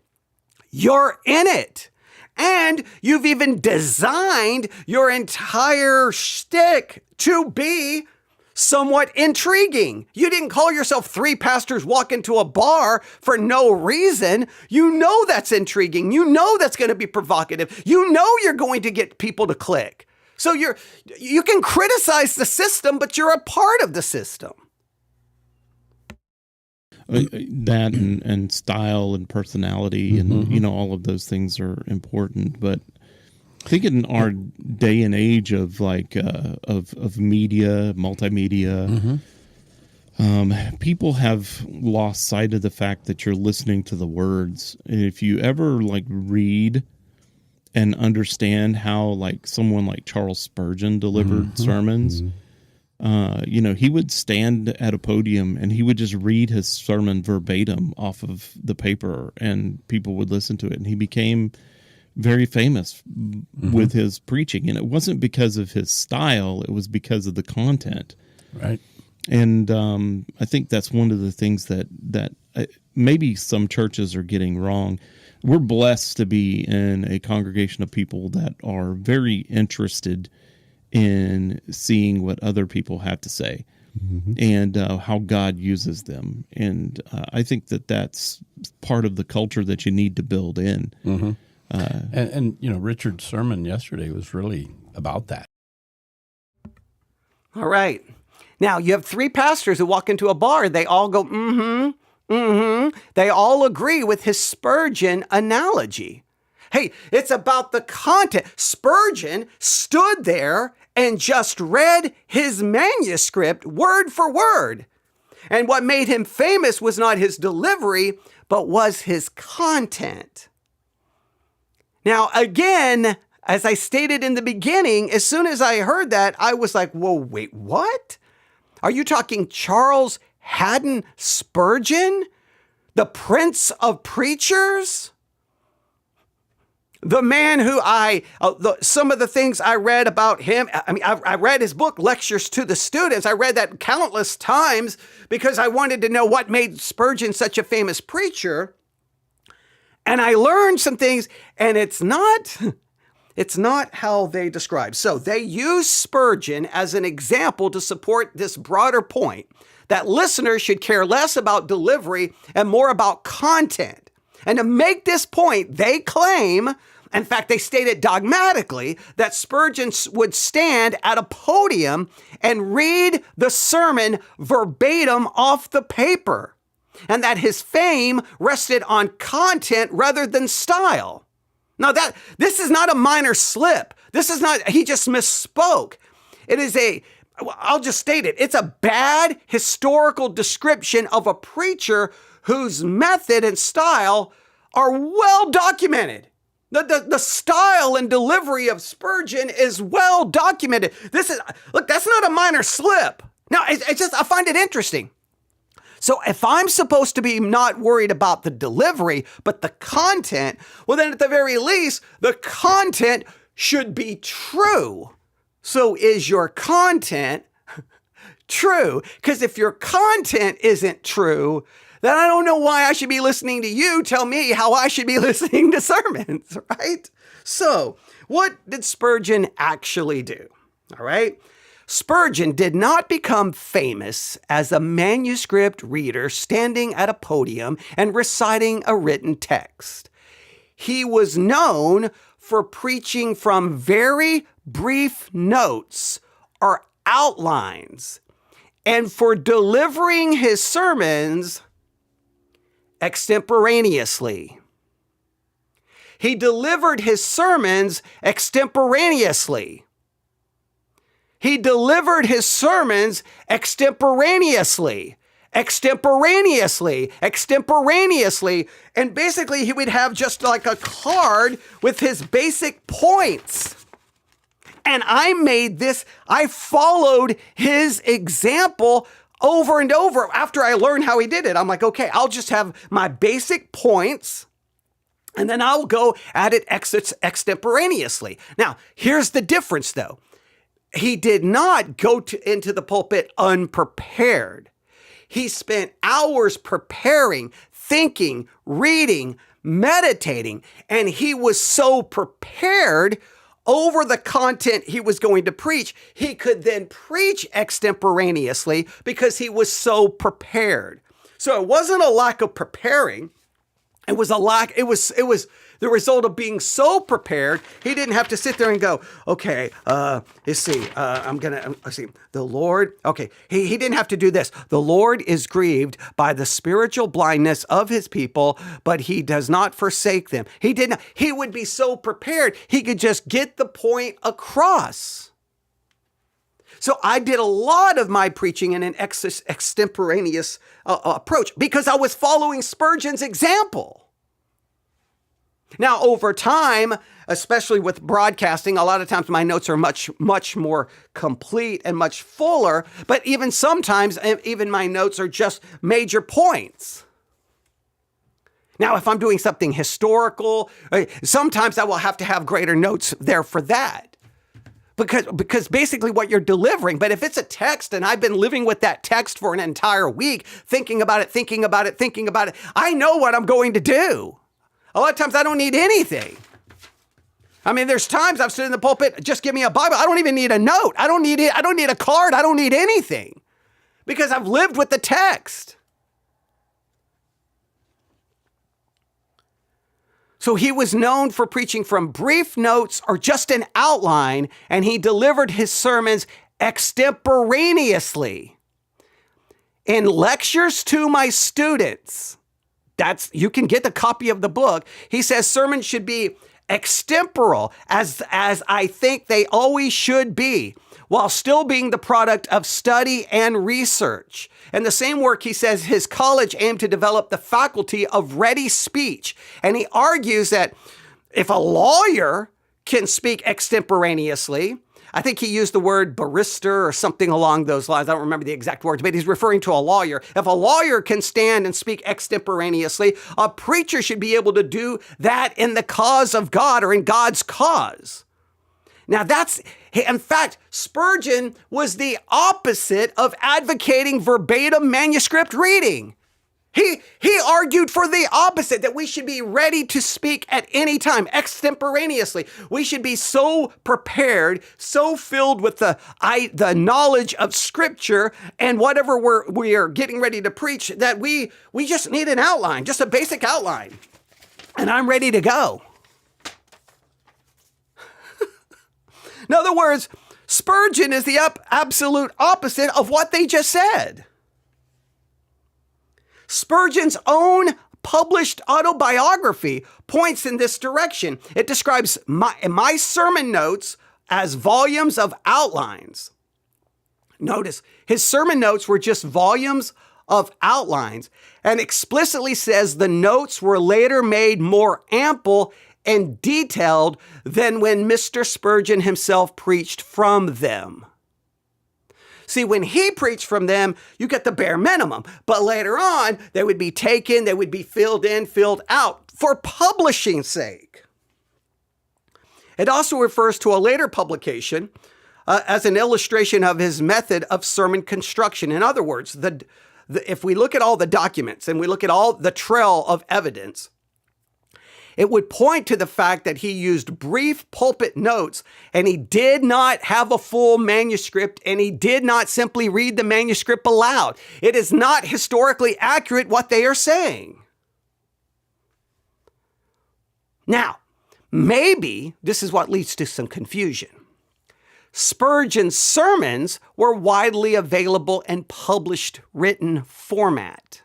You're in it. And you've even designed your entire shtick to be somewhat intriguing. You didn't call yourself three pastors walk into a bar for no reason. You know that's intriguing. You know that's going to be provocative. You know you're going to get people to click. So you can criticize the system, but you're a part of the system. That and style and personality and all of those things are important, but I think in our day and age of of media, multimedia, people have lost sight of the fact that you're listening to the words. And if you ever read and understand how someone like Charles Spurgeon delivered sermons. He would stand at a podium and he would just read his sermon verbatim off of the paper and people would listen to it. And he became very famous with his preaching. And it wasn't because of his style, it was because of the content. Right. And I think that's one of the things that maybe some churches are getting wrong. We're blessed to be in a congregation of people that are very interested in seeing what other people have to say and how God uses them. And I think that's part of the culture that you need to build in. And Richard's sermon yesterday was really about that. All right. Now, you have three pastors who walk into a bar. They all go, They all agree with his Spurgeon analogy. Hey, it's about the content. Spurgeon stood there and just read his manuscript word for word. And what made him famous was not his delivery, but was his content. Now, again, as I stated in the beginning, as soon as I heard that, I was like, whoa, wait, what? Are you talking Charles Haddon Spurgeon, the Prince of Preachers? The man who some of the things I read about him, I read his book, Lectures to the Students. I read that countless times because I wanted to know what made Spurgeon such a famous preacher. And I learned some things, and it's not how they describe. So they use Spurgeon as an example to support this broader point that listeners should care less about delivery and more about content. And to make this point, they claim, in fact, they state it dogmatically, that Spurgeon would stand at a podium and read the sermon verbatim off the paper, and that his fame rested on content rather than style. Now this is not a minor slip. This is not, he just misspoke. I'll just state it. It's a bad historical description of a preacher whose method and style are well documented. The style and delivery of Spurgeon is well documented. That's not a minor slip. Now, I find it interesting. So if I'm supposed to be not worried about the delivery, but the content, well, then at the very least, the content should be true. So is your content true? Because if your content isn't true, then I don't know why I should be listening to you tell me how I should be listening to sermons, right? So what did Spurgeon actually do? All right. Spurgeon did not become famous as a manuscript reader standing at a podium and reciting a written text. He was known for preaching from very brief notes or outlines and for delivering his sermons extemporaneously. He delivered his sermons extemporaneously. He delivered his sermons extemporaneously. And basically he would have just like a card with his basic points. And I followed his example over and over after I learned how he did it. I'm like, okay, I'll just have my basic points and then I'll go at it extemporaneously. Now, here's the difference though. He did not go into the pulpit unprepared. He spent hours preparing, thinking, reading, meditating, and he was so prepared over the content he was going to preach, he could then preach extemporaneously because he was so prepared. So it wasn't a lack of preparing. It was the result of being so prepared, he didn't have to sit there and go, okay, let's see, the Lord, okay, he didn't have to do this. The Lord is grieved by the spiritual blindness of his people, but he does not forsake them. He would be so prepared, he could just get the point across. So I did a lot of my preaching in an extemporaneous approach because I was following Spurgeon's example. Now, over time, especially with broadcasting, a lot of times my notes are much, much more complete and much fuller, but even sometimes, even my notes are just major points. Now, if I'm doing something historical, sometimes I will have to have greater notes there for that. Because basically what you're delivering, but if it's a text and I've been living with that text for an entire week, thinking about it, I know what I'm going to do. A lot of times I don't need anything. I mean, there's times I've stood in the pulpit, just give me a Bible. I don't even need a note. I don't need it. I don't need a card. I don't need anything because I've lived with the text. So he was known for preaching from brief notes or just an outline, and he delivered his sermons extemporaneously. In Lectures to My Students, you can get the copy of the book. He says sermons should be extemporal, as I think they always should be, while still being the product of study and research. In the same work, he says his college aimed to develop the faculty of ready speech. And he argues that if a lawyer can speak extemporaneously. I think he used the word barrister or something along those lines. I don't remember the exact words, but he's referring to a lawyer. If a lawyer can stand and speak extemporaneously, a preacher should be able to do that in the cause of God or in God's cause. Now in fact, Spurgeon was the opposite of advocating verbatim manuscript reading. He argued for the opposite, that we should be ready to speak at any time, extemporaneously. We should be so prepared, so filled with the knowledge of Scripture and whatever we are getting ready to preach, that we just need an outline, just a basic outline. And I'm ready to go. In other words, Spurgeon is the absolute opposite of what they just said. Spurgeon's own published autobiography points in this direction. It describes my sermon notes as volumes of outlines. Notice, his sermon notes were just volumes of outlines, and explicitly says the notes were later made more ample and detailed than when Mr. Spurgeon himself preached from them. See, when he preached from them, you get the bare minimum. But later on, they would be taken, they would be filled in, filled out for publishing's sake. It also refers to a later publication as an illustration of his method of sermon construction. In other words, if we look at all the documents and we look at all the trail of evidence, it would point to the fact that he used brief pulpit notes, and he did not have a full manuscript, and he did not simply read the manuscript aloud. It is not historically accurate what they are saying. Now, maybe this is what leads to some confusion. Spurgeon's sermons were widely available in published written format.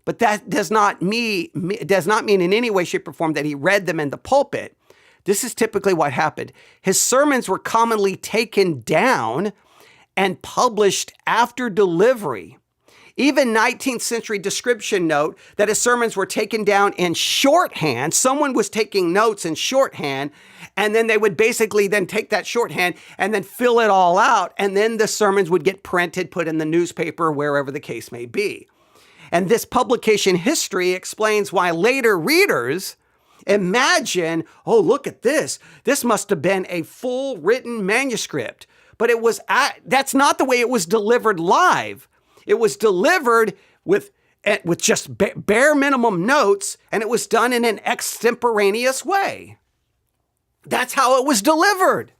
But that does not mean in any way, shape, or form that he read them in the pulpit. This is typically what happened. His sermons were commonly taken down and published after delivery. Even 19th century description note that his sermons were taken down in shorthand. Someone was taking notes in shorthand, and then they would basically then take that shorthand and then fill it all out, and then the sermons would get printed, put in the newspaper, wherever the case may be. And this publication history explains why later readers imagine, oh, look at this. This must have been a full written manuscript. But that's not the way it was delivered live. It was delivered with just bare minimum notes, and it was done in an extemporaneous way. That's how it was delivered.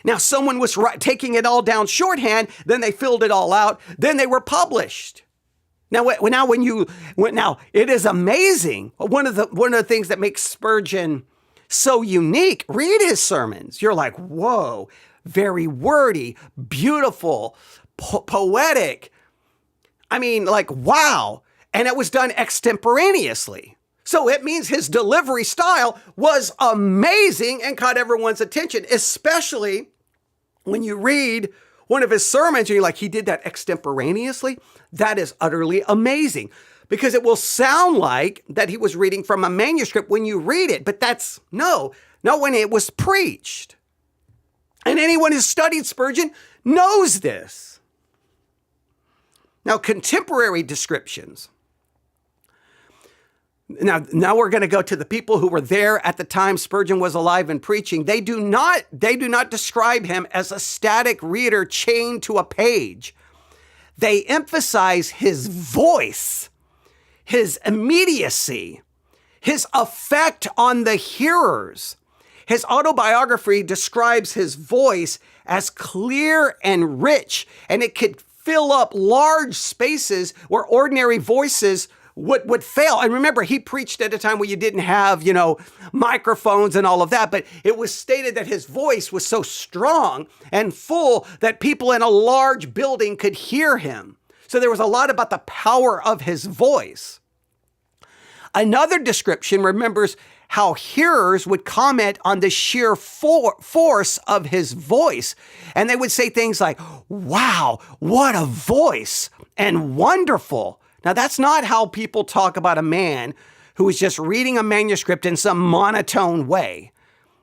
Now, someone was taking it all down shorthand, then they filled it all out, then they were published. Now, it is amazing. One of the things that makes Spurgeon so unique, read his sermons. You're like, whoa, very wordy, beautiful, poetic. I mean, like, wow. And it was done extemporaneously. So it means his delivery style was amazing and caught everyone's attention, especially when you read one of his sermons and you're like, he did that extemporaneously? That is utterly amazing, because it will sound like that he was reading from a manuscript when you read it, but that's not when it was preached. And anyone who's studied Spurgeon knows this. Now, contemporary descriptions. Now we're going to go to the people who were there at the time Spurgeon was alive and preaching. They do not describe him as a static reader chained to a page. They emphasize his voice, his immediacy, his effect on the hearers. His autobiography describes his voice as clear and rich, and it could fill up large spaces where ordinary voices would fail. And remember, he preached at a time where you didn't have, microphones and all of that, but it was stated that his voice was so strong and full that people in a large building could hear him. So there was a lot about the power of his voice. Another description remembers how hearers would comment on the sheer force of his voice. And they would say things like, wow, what a voice, and wonderful. Now, that's not how people talk about a man who is just reading a manuscript in some monotone way.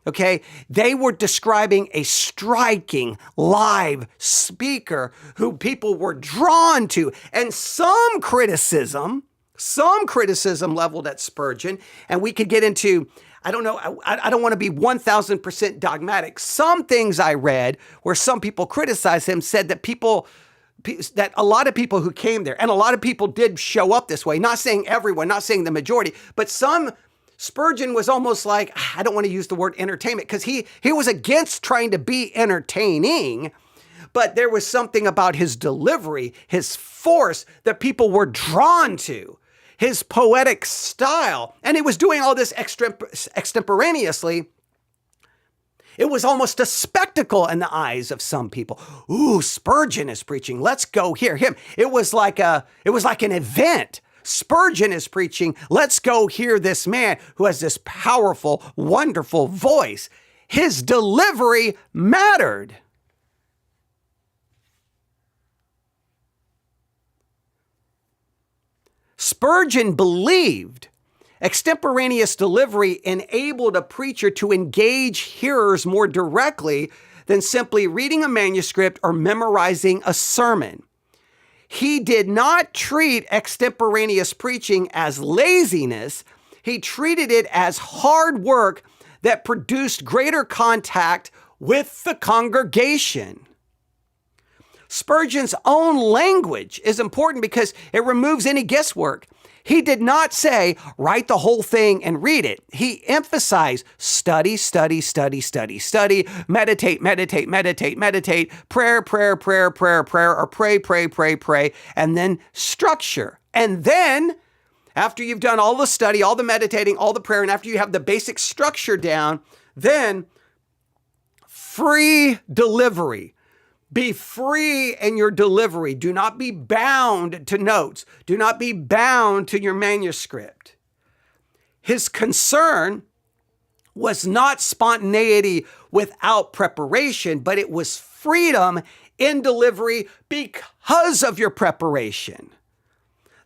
Okay, they were describing a striking live speaker who people were drawn to, and some criticism leveled at Spurgeon, and we could get into, I don't know, I don't want to be 1000% dogmatic. Some things I read where some people criticized him said that a lot of people who came there, and a lot of people did show up this way, not saying everyone, not saying the majority, but Spurgeon was almost like, I don't want to use the word entertainment, because he was against trying to be entertaining, but there was something about his delivery, his force that people were drawn to, his poetic style, and he was doing all this extemporaneously. It was almost a spectacle in the eyes of some people. Ooh, Spurgeon is preaching. Let's go hear him. It was like an event. Spurgeon is preaching. Let's go hear this man who has this powerful, wonderful voice. His delivery mattered. Spurgeon believed extemporaneous delivery enabled a preacher to engage hearers more directly than simply reading a manuscript or memorizing a sermon. He did not treat extemporaneous preaching as laziness. He treated it as hard work that produced greater contact with the congregation. Spurgeon's own language is important because it removes any guesswork. He did not say, write the whole thing and read it. He emphasized study, study, study, study, study, meditate, meditate, meditate, meditate, prayer, prayer, prayer, prayer, prayer, or pray, pray, pray, pray, and then structure. And then, after you've done all the study, all the meditating, all the prayer, and after you have the basic structure down, then free delivery. Be free in your delivery. Do not be bound to notes. Do not be bound to your manuscript. His concern was not spontaneity without preparation, but it was freedom in delivery because of your preparation.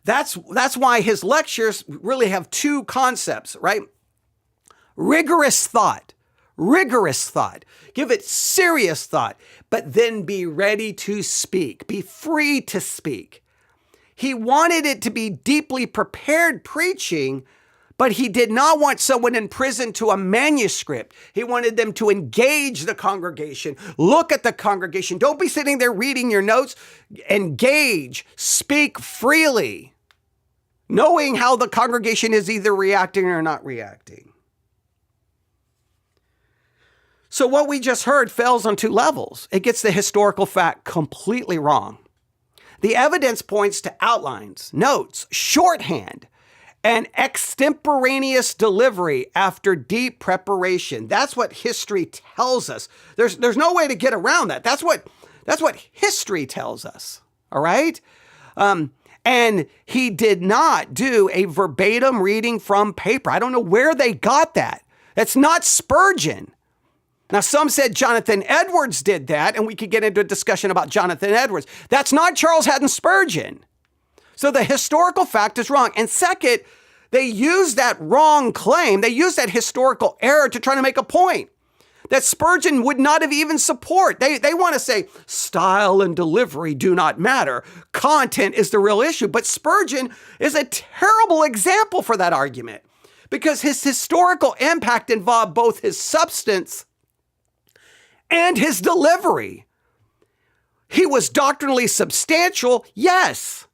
That's why his lectures really have two concepts, right? Rigorous thought. Give it serious thought, but then be ready to speak. Be free to speak. He wanted it to be deeply prepared preaching, but he did not want someone in prison to a manuscript. He wanted them to engage the congregation. Look at the congregation. Don't be sitting there reading your notes. Engage. Speak freely, knowing how the congregation is either reacting or not reacting. So what we just heard fails on two levels. It gets the historical fact completely wrong. The evidence points to outlines, notes, shorthand, and extemporaneous delivery after deep preparation. That's what history tells us. There's no way to get around that. That's what history tells us. All right? And he did not do a verbatim reading from paper. I don't know where they got that. That's not Spurgeon. Now, some said Jonathan Edwards did that, and we could get into a discussion about Jonathan Edwards. That's not Charles Haddon Spurgeon. So the historical fact is wrong. And second, they use that wrong claim, they use that historical error to try to make a point that Spurgeon would not have even support. They want to say style and delivery do not matter. Content is the real issue. But Spurgeon is a terrible example for that argument because his historical impact involved both his substance and his delivery. He was doctrinally substantial, yes,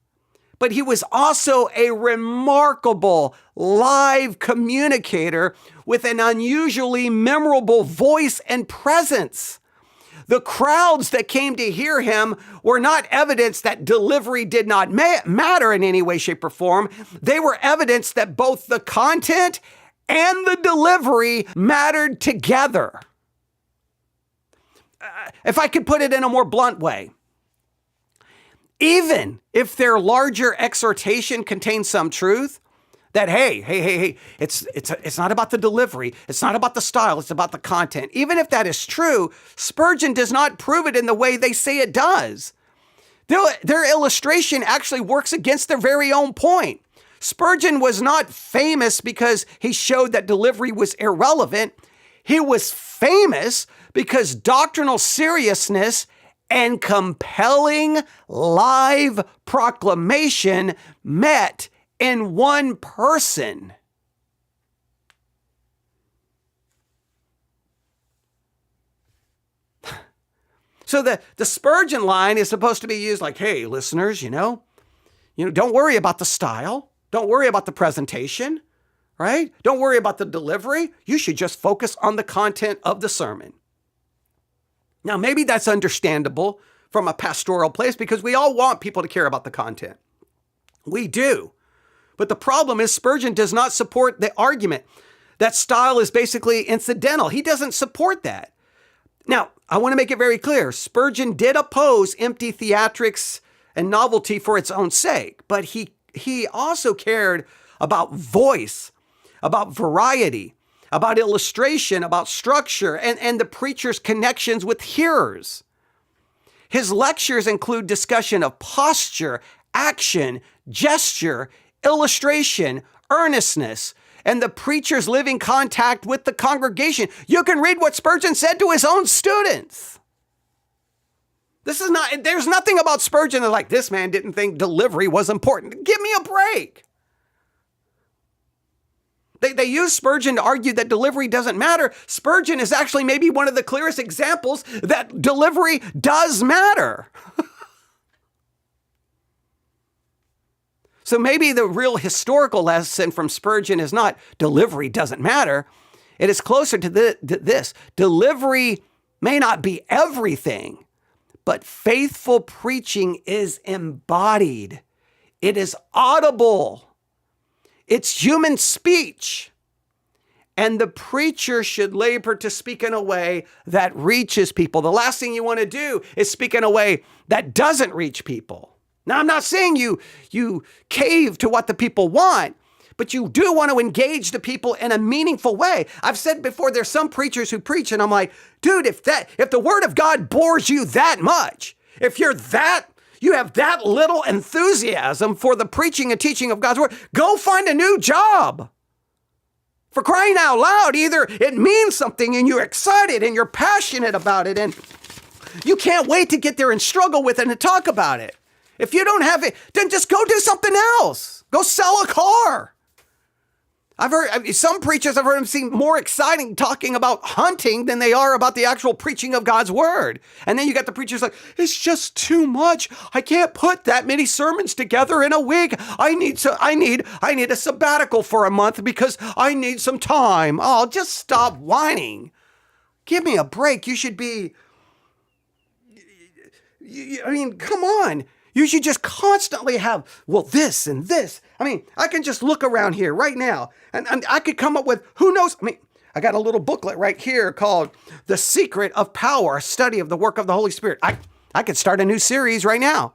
but he was also a remarkable live communicator with an unusually memorable voice and presence. The crowds that came to hear him were not evidence that delivery did not matter in any way, shape, or form. They were evidence that both the content and the delivery mattered together. If I could put it in a more blunt way, even if their larger exhortation contains some truth, that, hey, it's not about the delivery, it's not about the style, it's about the content. Even if that is true, Spurgeon does not prove it in the way they say it does. Their illustration actually works against their very own point. Spurgeon was not famous because he showed that delivery was irrelevant. He was famous because doctrinal seriousness and compelling live proclamation met in one person. So the Spurgeon line is supposed to be used like, hey, listeners, don't worry about the style. Don't worry about the presentation, right? Don't worry about the delivery. You should just focus on the content of the sermon. Now, maybe that's understandable from a pastoral place because we all want people to care about the content. We do. But the problem is Spurgeon does not support the argument that style is basically incidental. He doesn't support that. Now, I want to make it very clear. Spurgeon did oppose empty theatrics and novelty for its own sake, but he also cared about voice, about variety, about illustration, about structure, and the preacher's connections with hearers. His lectures include discussion of posture, action, gesture, illustration, earnestness, and the preacher's living contact with the congregation. You can read what Spurgeon said to his own students. There's nothing about Spurgeon that's like, this man didn't think delivery was important. Give me a break. They use Spurgeon to argue that delivery doesn't matter. Spurgeon is actually maybe one of the clearest examples that delivery does matter. So maybe the real historical lesson from Spurgeon is not delivery doesn't matter. It is closer to this. Delivery may not be everything, but faithful preaching is embodied. It is audible. It's human speech. And the preacher should labor to speak in a way that reaches people. The last thing you want to do is speak in a way that doesn't reach people. Now, I'm not saying you cave to what the people want, but you do want to engage the people in a meaningful way. I've said before, there's some preachers who preach, and I'm like, dude, if the word of God bores you that much, if you have that little enthusiasm for the preaching and teaching of God's word, go find a new job. For crying out loud, either it means something and you're excited and you're passionate about it and you can't wait to get there and struggle with it and talk about it. If you don't have it, then just go do something else. Go sell a car. Some preachers, I've heard them seem more exciting talking about hunting than they are about the actual preaching of God's word. And then you got the preachers like, it's just too much. I can't put that many sermons together in a week. I need a sabbatical for a month because I need some time. Oh, just stop whining. Give me a break. You should be, come on. You should just constantly have, this and this. I can just look around here right now and I could come up with, who knows? I got a little booklet right here called The Secret of Power, a study of the work of the Holy Spirit. I could start a new series right now.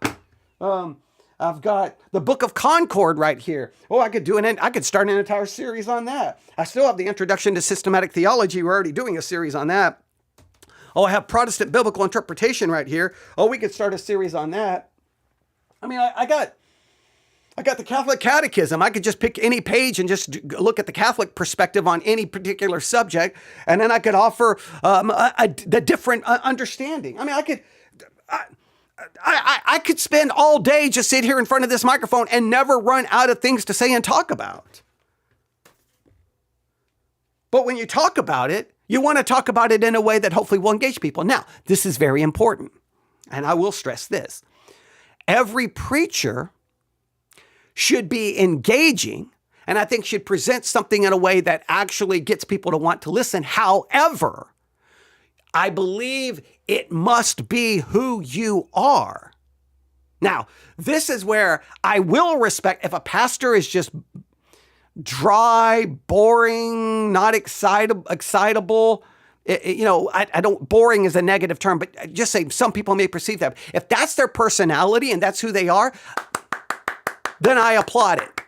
I've got the Book of Concord right here. I could start an entire series on that. I still have the Introduction to Systematic Theology. We're already doing a series on that. I have Protestant Biblical Interpretation right here. We could start a series on that. I got the Catholic Catechism. I could just pick any page and just look at the Catholic perspective on any particular subject, and then I could offer the different understanding. I could spend all day just sit here in front of this microphone and never run out of things to say and talk about. But when you talk about it, you want to talk about it in a way that hopefully will engage people. Now, this is very important, and I will stress this. Every preacher should be engaging, and I think should present something in a way that actually gets people to want to listen. However, I believe it must be who you are. Now, this is where I will respect if a pastor is just dry, boring, not excitable. Boring is a negative term, but just say some people may perceive that. If that's their personality and that's who they are, then I applaud it.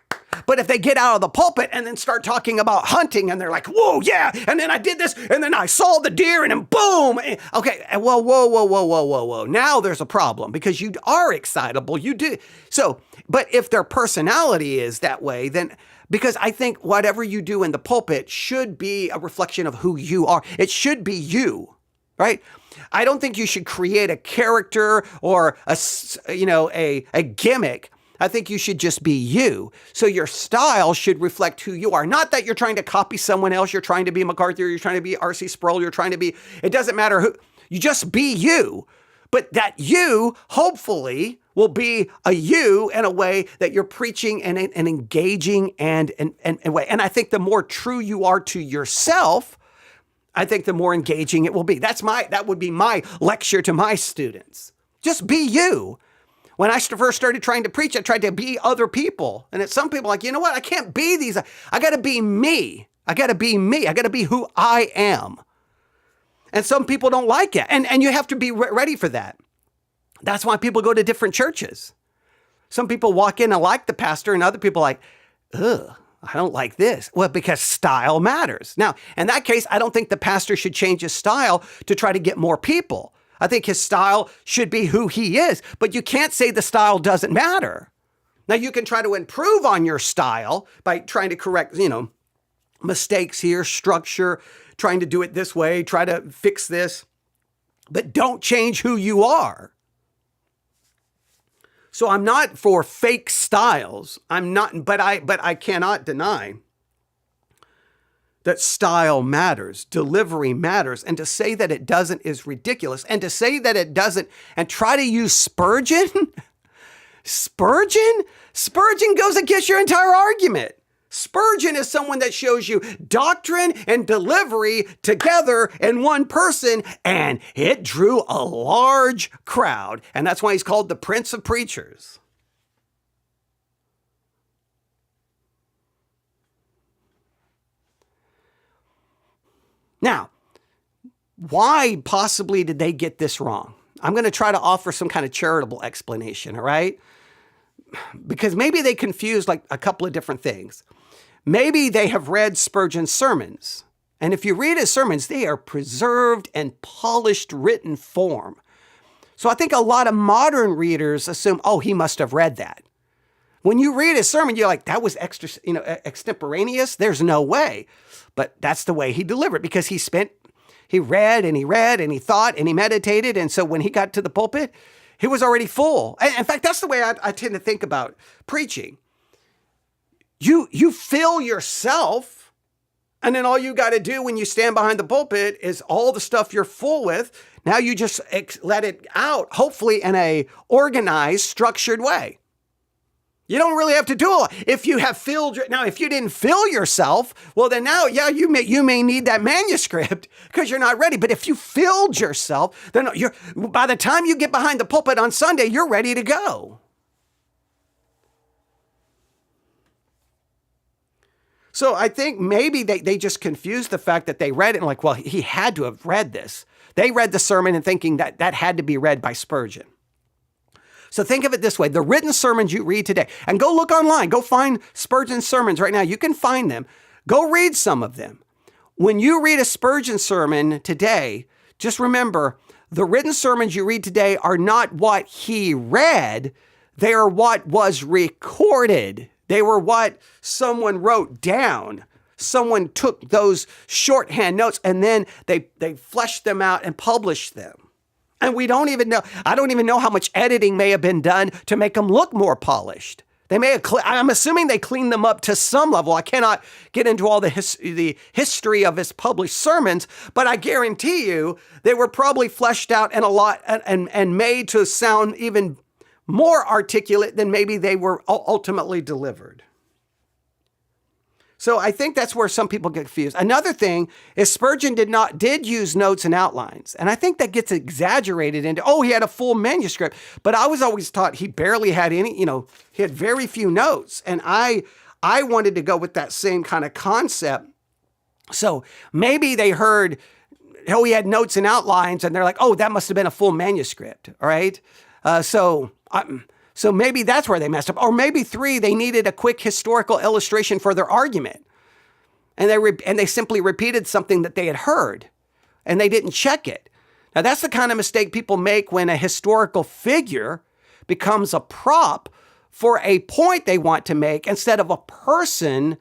But if they get out of the pulpit and then start talking about hunting and they're like, whoa, yeah, and then I did this and then I saw the deer and then boom. Okay, well, whoa. Now there's a problem because you are excitable. You do. So, but if their personality is that way, then because I think whatever you do in the pulpit should be a reflection of who you are. It should be you, right? I don't think you should create a character or a gimmick. I think you should just be you. So your style should reflect who you are. Not that you're trying to copy someone else. You're trying to be MacArthur. You're trying to be R.C. Sproul. You're trying to be, it doesn't matter who, you just be you. But that you, hopefully, will be a you in a way that you're preaching and engaging and way. And I think the more true you are to yourself, I think the more engaging it will be. That would be my lecture to my students. Just be you. When I first started trying to preach, I tried to be other people. And some people are like, you know what? I can't be these. I got to be me. I got to be me. I got to be who I am. And some people don't like it. And you have to be ready for that. That's why people go to different churches. Some people walk in and like the pastor and other people are like, ugh, I don't like this. Well, because style matters. Now, in that case, I don't think the pastor should change his style to try to get more people. I think his style should be who he is, but you can't say the style doesn't matter. Now, you can try to improve on your style by trying to correct, mistakes here, structure, trying to do it this way, try to fix this, but don't change who you are. So I'm not for fake styles. I'm not, but I cannot deny that style matters, delivery matters, and to say that it doesn't is ridiculous. And to say that it doesn't and try to use Spurgeon, Spurgeon goes against your entire argument. Spurgeon is someone that shows you doctrine and delivery together in one person, and it drew a large crowd. And that's why he's called the Prince of Preachers. Now, why possibly did they get this wrong? I'm going to try to offer some kind of charitable explanation, all right? Because maybe they confused like a couple of different things. Maybe they have read Spurgeon's sermons. And if you read his sermons, they are preserved and polished written form. So I think a lot of modern readers assume, oh, he must have read that. When you read his sermon, you're like, that was extemporaneous. There's no way. But that's the way he delivered because he read and he thought and he meditated. And so when he got to the pulpit, he was already full. And in fact, that's the way I tend to think about preaching. You fill yourself, and then all you got to do when you stand behind the pulpit is all the stuff you're full with. Now you just let it out, hopefully in a organized, structured way. You don't really have to do a lot. If you have if you didn't fill yourself, well then now, yeah, you may need that manuscript because you're not ready. But if you filled yourself, then by the time you get behind the pulpit on Sunday, you're ready to go. So I think maybe they just confused the fact that they read it and like, well, he had to have read this. They read the sermon and thinking that had to be read by Spurgeon. So think of it this way, the written sermons you read today, and go look online, go find Spurgeon's sermons right now. You can find them. Go read some of them. When you read a Spurgeon sermon today, just remember the written sermons you read today are not what he read. They are what was recorded. They were what someone wrote down. Someone took those shorthand notes and then they fleshed them out and published them. And we don't even know, I don't even know how much editing may have been done to make them look more polished. They may have, I'm assuming they cleaned them up to some level. I cannot get into all the history of his published sermons, but I guarantee you they were probably fleshed out and a lot and made to sound even more articulate than maybe they were ultimately delivered. So I think that's where some people get confused. Another thing is Spurgeon did use notes and outlines. And I think that gets exaggerated into, he had a full manuscript. But I was always taught he barely had any, he had very few notes. And I wanted to go with that same kind of concept. So maybe they heard, he had notes and outlines and they're like, that must have been a full manuscript. All right. So So maybe that's where they messed up. Or maybe 3, they needed a quick historical illustration for their argument. And they simply repeated something that they had heard, and they didn't check it. Now, that's the kind of mistake people make when a historical figure becomes a prop for a point they want to make instead of a person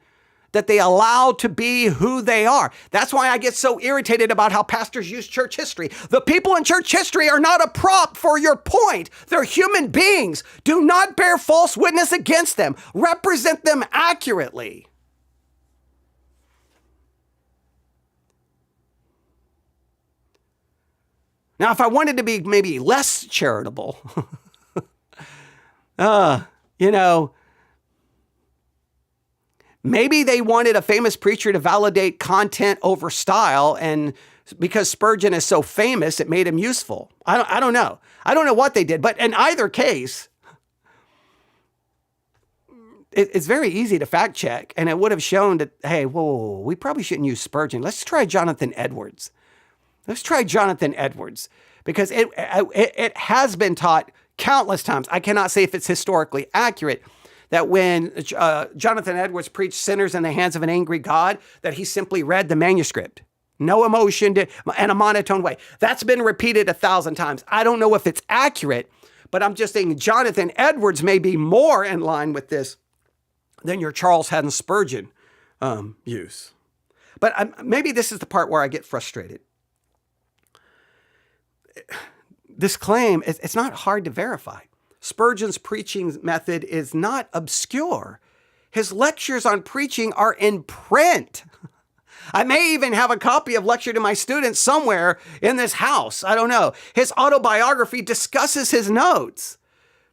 that they allow to be who they are. That's why I get so irritated about how pastors use church history. The people in church history are not a prop for your point. They're human beings. Do not bear false witness against them. Represent them accurately. Now, if I wanted to be maybe less charitable, maybe they wanted a famous preacher to validate content over style, and because Spurgeon is so famous, it made him useful. I don't know. I don't know what they did, but in either case, it's very easy to fact check, and it would have shown that, hey, whoa, we probably shouldn't use Spurgeon. Let's try Jonathan Edwards. Because it has been taught countless times. I cannot say if it's historically accurate that when Jonathan Edwards preached sinners in the hands of an angry God, that he simply read the manuscript. No emotion in a monotone way. That's been repeated 1,000 times. I don't know if it's accurate, but I'm just saying Jonathan Edwards may be more in line with this than your Charles Haddon Spurgeon use. But maybe this is the part where I get frustrated. This claim, it's not hard to verify. Spurgeon's preaching method is not obscure. His lectures on preaching are in print. I may even have a copy of Lecture to My Students somewhere in this house. I don't know. His autobiography discusses his notes.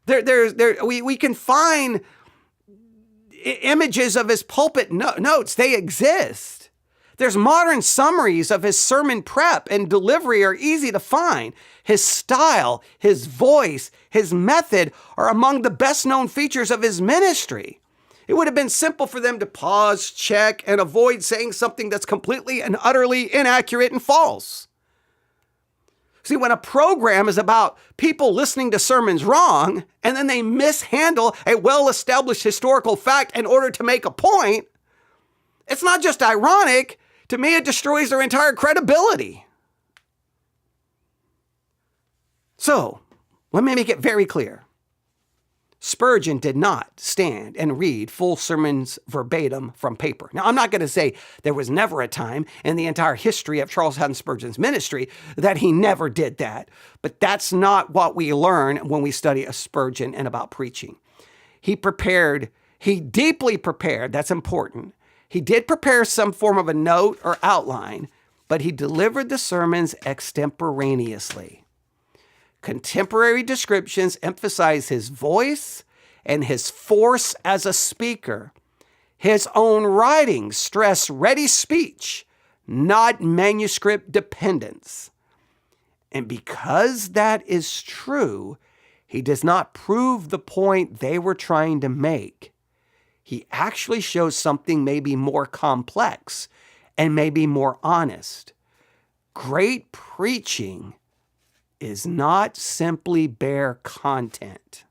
We can find images of his pulpit notes. They exist. There's modern summaries of his sermon prep and delivery are easy to find. His style, his voice, his method are among the best known features of his ministry. It would have been simple for them to pause, check, and avoid saying something that's completely and utterly inaccurate and false. See, when a program is about people listening to sermons wrong, and then they mishandle a well-established historical fact in order to make a point, it's not just ironic. To me, it destroys their entire credibility. So, let me make it very clear. Spurgeon did not stand and read full sermons verbatim from paper. Now, I'm not going to say there was never a time in the entire history of Charles Haddon Spurgeon's ministry that he never did that. But that's not what we learn when we study a Spurgeon and about preaching. He deeply prepared, that's important. He did prepare some form of a note or outline, but he delivered the sermons extemporaneously. Contemporary descriptions emphasize his voice and his force as a speaker. His own writings stress ready speech, not manuscript dependence. And because that is true, he does not prove the point they were trying to make. He actually shows something maybe more complex and maybe more honest. Great preaching is not simply bare content.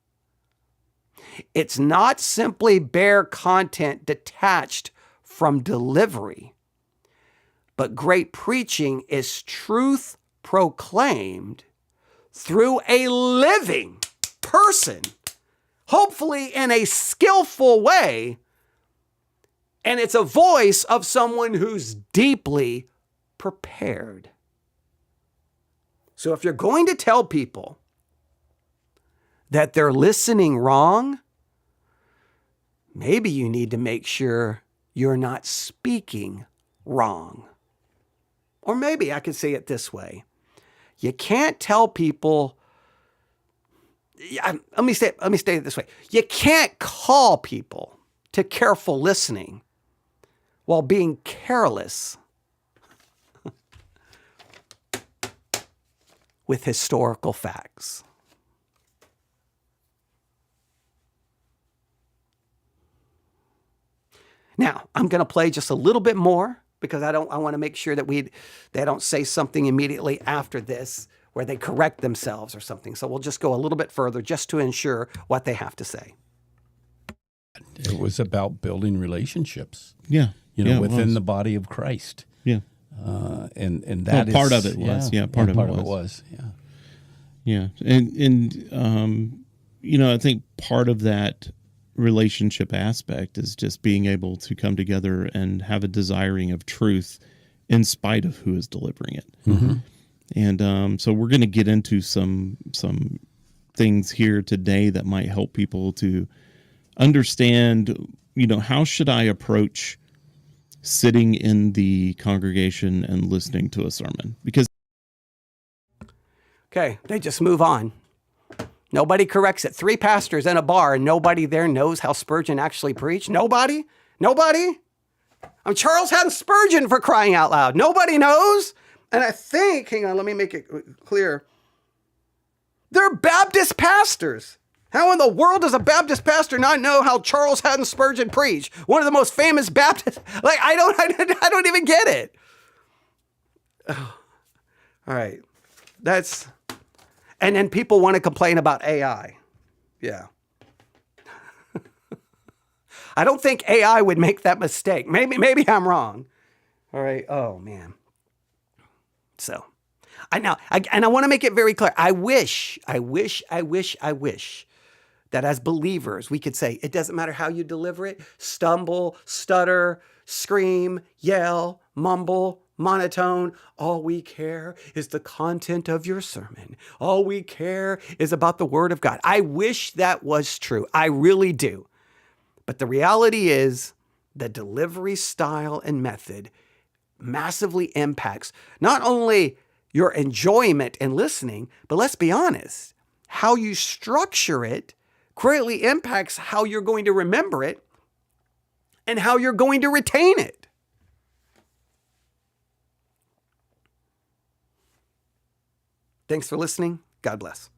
It's not simply bare content detached from delivery. But great preaching is truth proclaimed through a living person, hopefully in a skillful way, and it's a voice of someone who's deeply prepared. So if you're going to tell people that they're listening wrong, maybe you need to make sure you're not speaking wrong. Or maybe I could say it this way. You can't tell people, let me say it this way. You can't call people to careful listening while being careless with historical facts. Now, I'm going to play just a little bit more because I want to make sure that they don't say something immediately after this where they correct themselves or something. So we'll just go a little bit further just to ensure what they have to say. It was about building relationships. Yeah. Within the body of Christ. Yeah. And that is part of it was. Part of it was. Yeah. And I think part of that relationship aspect is just being able to come together and have a desiring of truth in spite of who is delivering it. Mm-hmm. And so we're going to get into some things here today that might help people to understand, how should I approach sitting in the congregation and listening to a sermon? Because okay, they just move on. Nobody corrects it. 3 pastors in a bar and nobody there knows how Spurgeon actually preached. Nobody? I'm Charles Haddon Spurgeon, for crying out loud. Nobody knows. And I think, hang on, let me make it clear. They're Baptist pastors. How in the world does a Baptist pastor not know how Charles Haddon Spurgeon preached? One of the most famous Baptists. I don't even get it. Oh. All right. And then people want to complain about AI. Yeah. I don't think AI would make that mistake. Maybe I'm wrong. All right. Oh, man. So, I want to make it very clear. I wish that as believers, we could say, it doesn't matter how you deliver it, stumble, stutter, scream, yell, mumble, monotone. All we care is the content of your sermon. All we care is about the word of God. I wish that was true. I really do. But the reality is the delivery style and method massively impacts not only your enjoyment in listening, but let's be honest, how you structure it greatly impacts how you're going to remember it and how you're going to retain it. Thanks for listening. God bless.